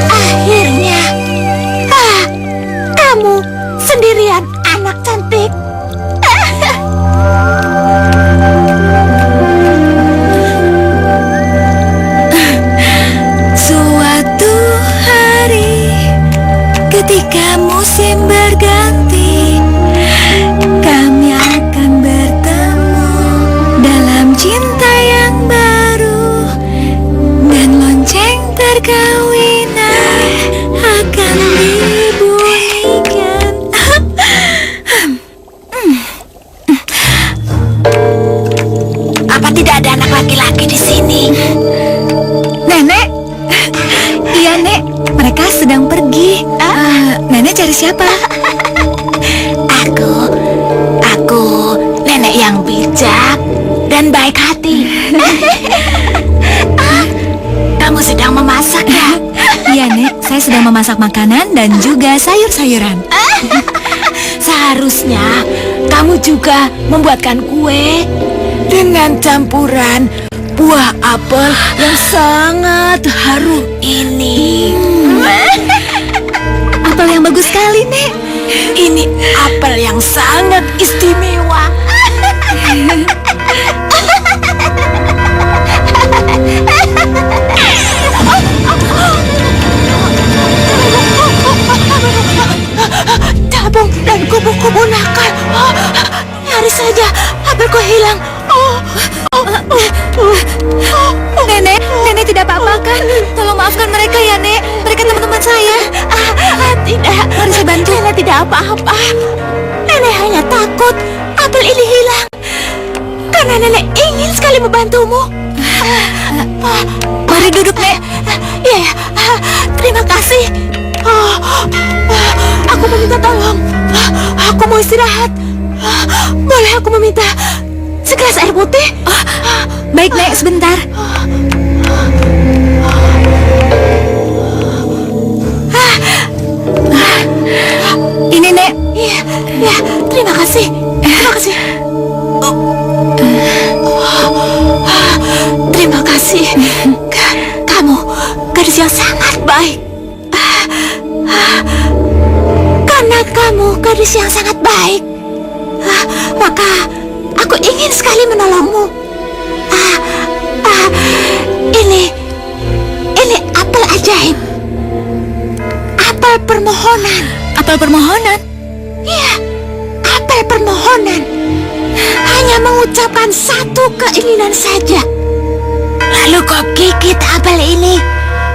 Akhirnya, kamu sendirian, anak cantik. mereka sedang pergi. Nenek cari siapa? Aku nenek yang bijak dan baik hati. Kamu sedang memasak ya? Iya, Nek. Saya sedang memasak makanan dan juga sayur-sayuran. Seharusnya kamu juga membuatkan kue dengan campuran buah apel yang sangat harum ini. Apel yang bagus sekali, Nek. Ini apel yang sangat istimewa. Tabung dan kubu-kubu nakal. Nyaris saja apelku hilang. Nenek tidak apa-apa kan? Tolong maafkan mereka ya, Nek. Mereka teman-teman saya. Tidak, mari saya bantu. Nenek tidak apa-apa. Nenek hanya takut apel ini hilang. Karena nenek ingin sekali membantumu. Mari duduk, Nek. Ya, terima kasih. Aku meminta tolong. Aku mau istirahat. Boleh aku meminta segelas air putih? Baik, Nek, sebentar. Ini, Nek. Ya, terima kasih. Terima kasih. Terima kasih. Kamu gadis yang sangat baik. Karena kamu gadis yang sangat baik, maka aku ingin sekali menolongmu. Ini apel ajaib. Apel permohonan. Apel permohonan? Iya, apel permohonan. Hanya mengucapkan satu keinginan saja. Lalu kau gigit apel ini,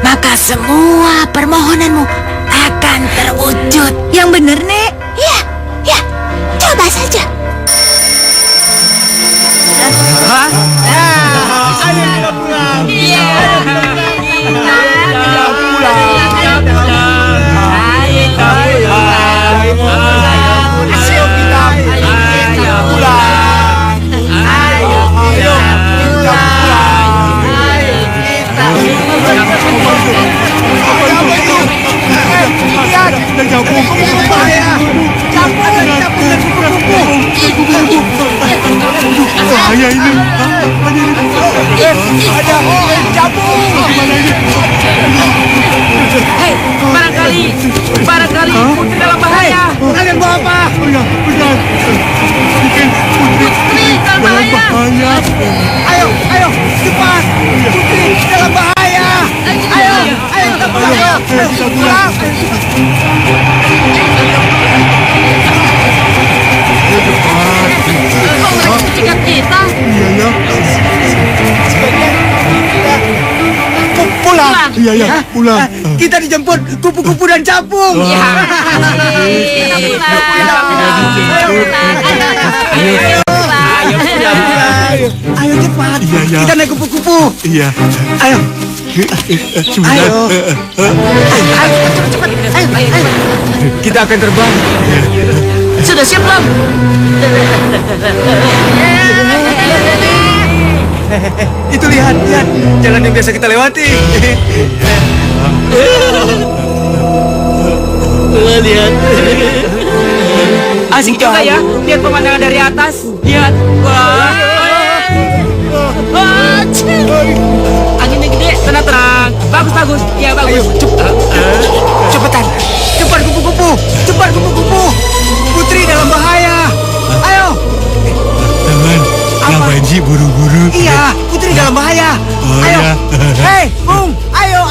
maka semua permohonanmu akan terwujud. Yang benar, Nek. Ya, coba saja. Bahaya ini. Ada Hei, barangkali Putri dalam bahaya. Kalian bawa apa? Benar. Putri dalam bahaya. Ayo, cepat. Putri dalam bahaya. Ayo, kita pulang. Kita pulang. Kok mereka mencegat kita? Iya. Pulang. Iya, pulang. Kita dijemput kupu-kupu dan capung. Ya. Ayo cepat. Iya. Kita naik kupu-kupu. Iya. Ayo. Sudah. Ayo. Ayo. Kita akan terbang. Sudah siap belum? Itu lihat. Jalan yang biasa kita lewati. Lihat. Asik juga ya, lihat pemandangan dari atas. Lihat. Wah. Anginnya gede, tenang. Bagus. Ya bagus. Cepetan. Cepat kupu-kupu. Putri dalam bahaya. Ayo. Teman, ngapain sih buru-buru? Iya, Putri dalam bahaya. Oh, Ayo. iya. Hei, Bung. Ayo.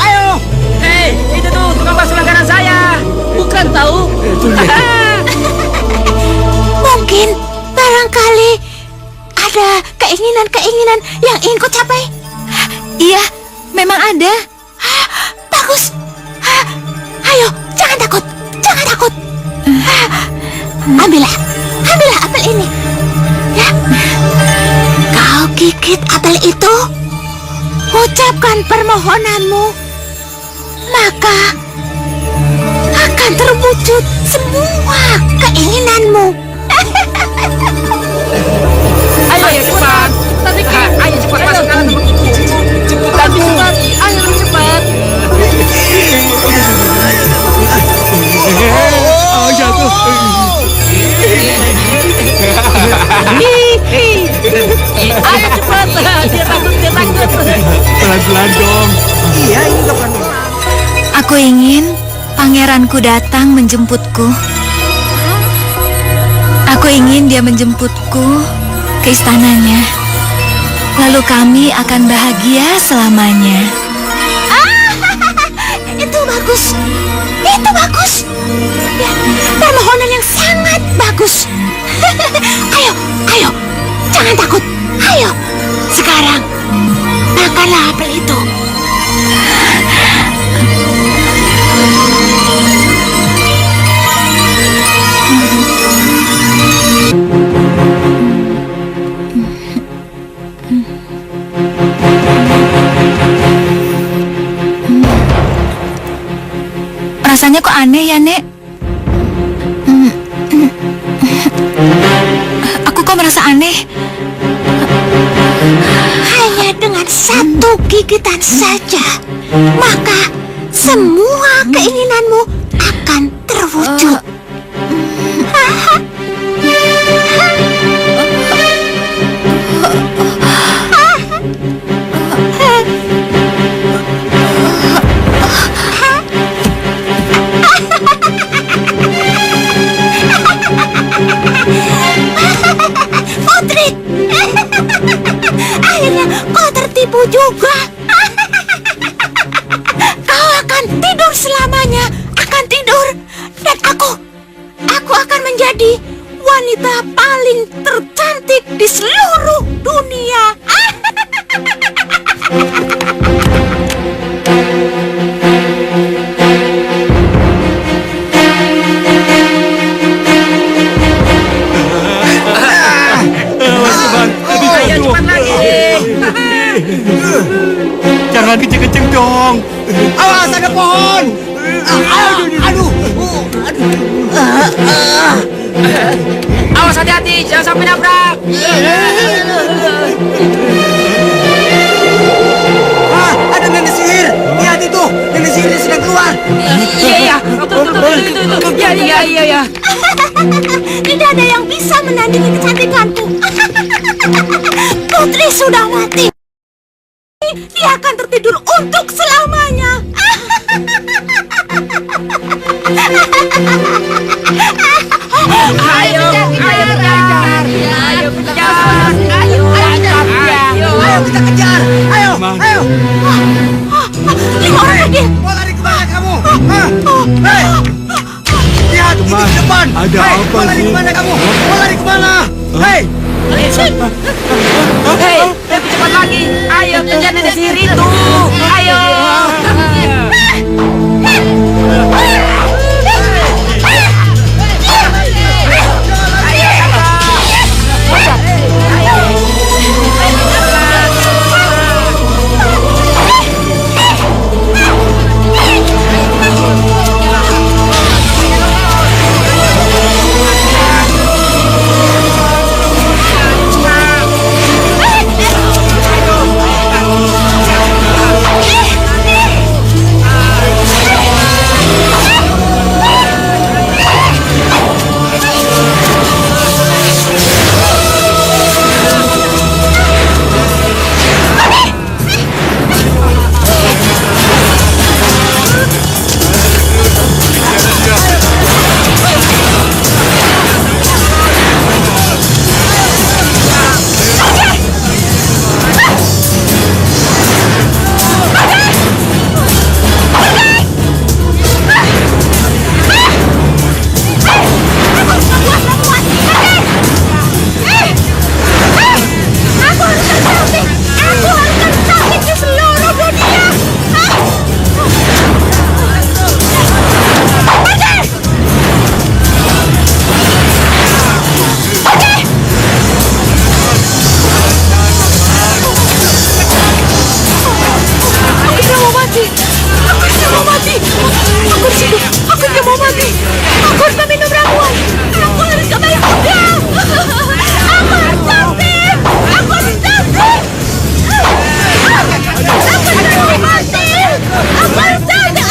Hei, itu tuh tukang bakso langganan saya. Bukan tahu. Mungkin barangkali ada keinginan yang ingin kau capai. Iya, memang ada. Bagus. Ayo, jangan takut. Ambillah apel ini. Ya. Kau gigit apel itu, ucapkan permohonanmu, maka terwujud semua keinginanmu. Ayo cepat. Ayo cepat masuk ke dalam tempat itu. Cepat cepat. Ayo lebih cepat. Jatuh. Ayo cepat. Dia takut. Pelan-pelan dong. Iya, ini juga pelan-pelan. Aku ingin pangeranku datang menjemputku. Aku ingin dia menjemputku ke istananya. Lalu kami akan bahagia selamanya. Itu bagus. Itu bagus. Permohonan yang sangat bagus. Ayo. Jangan takut. Ayo. Sekarang, makanlah apel itu. Rasanya kok aneh ya, Nek? Aku kok merasa aneh? Hanya dengan satu gigitan saja, maka semua keinginanmu akan terwujud. Putri, akhirnya kau tertipu juga. Kau akan tidur selamanya, akan tidur. Dan aku akan menjadi wanita paling tercantik di seluruh dunia. Ayo cepat lagi. Jangan kenceng-kenceng dong. Awas, ada pohon. Aduh. Awas hati-hati, jangan sampai nabrak. Ada nenek sihir. Lihat itu, nenek sihir sedang keluar. Iya. Betul. Iya. Tidak ada yang bisa menandingi kecantikanku. Putri sudah mati. Dia akan tertidur untuk selamanya. Ayo kejar. Ayo kita kejar. Ayo. 5 orang lagi. Mau lari kemana kamu? Hei. Lihat, itu di depan. Ada Hei, apa mau lari sih? kemana kamu? Mau lari kemana? Hei. Hei, lebih cepat lagi. Ayo kejar nenek sihir itu. Ayo. harus meminum ramuan. Aku harus kembali muda. Aku harus cantik. Aku harus cantik. Aku harus mati. Aku harus cantik.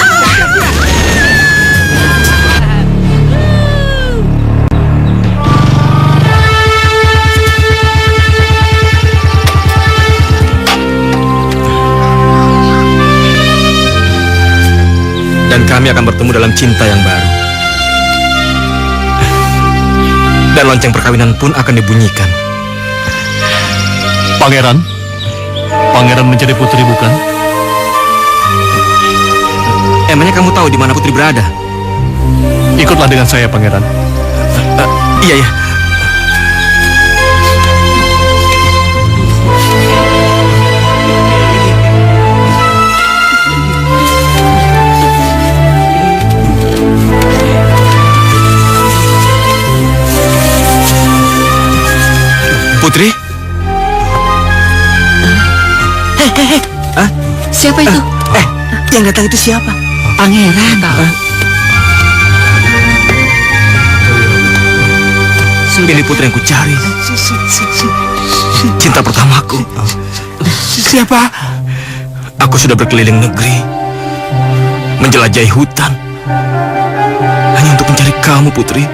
Dan kami akan bertemu dalam cinta yang baru. Dan lonceng perkawinan pun akan dibunyikan. Pangeran? Pangeran mencari putri bukan? Emangnya kamu tahu di mana putri berada? Ikutlah dengan saya, Pangeran. Iya, ya. Putri? Siapa itu? Yang datang itu siapa? Pangeran. Ini putri yang kucari. Cinta pertamaku. Siapa? Aku sudah berkeliling negeri, menjelajahi hutan, hanya untuk mencari kamu, Putri.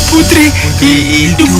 Putri hidup.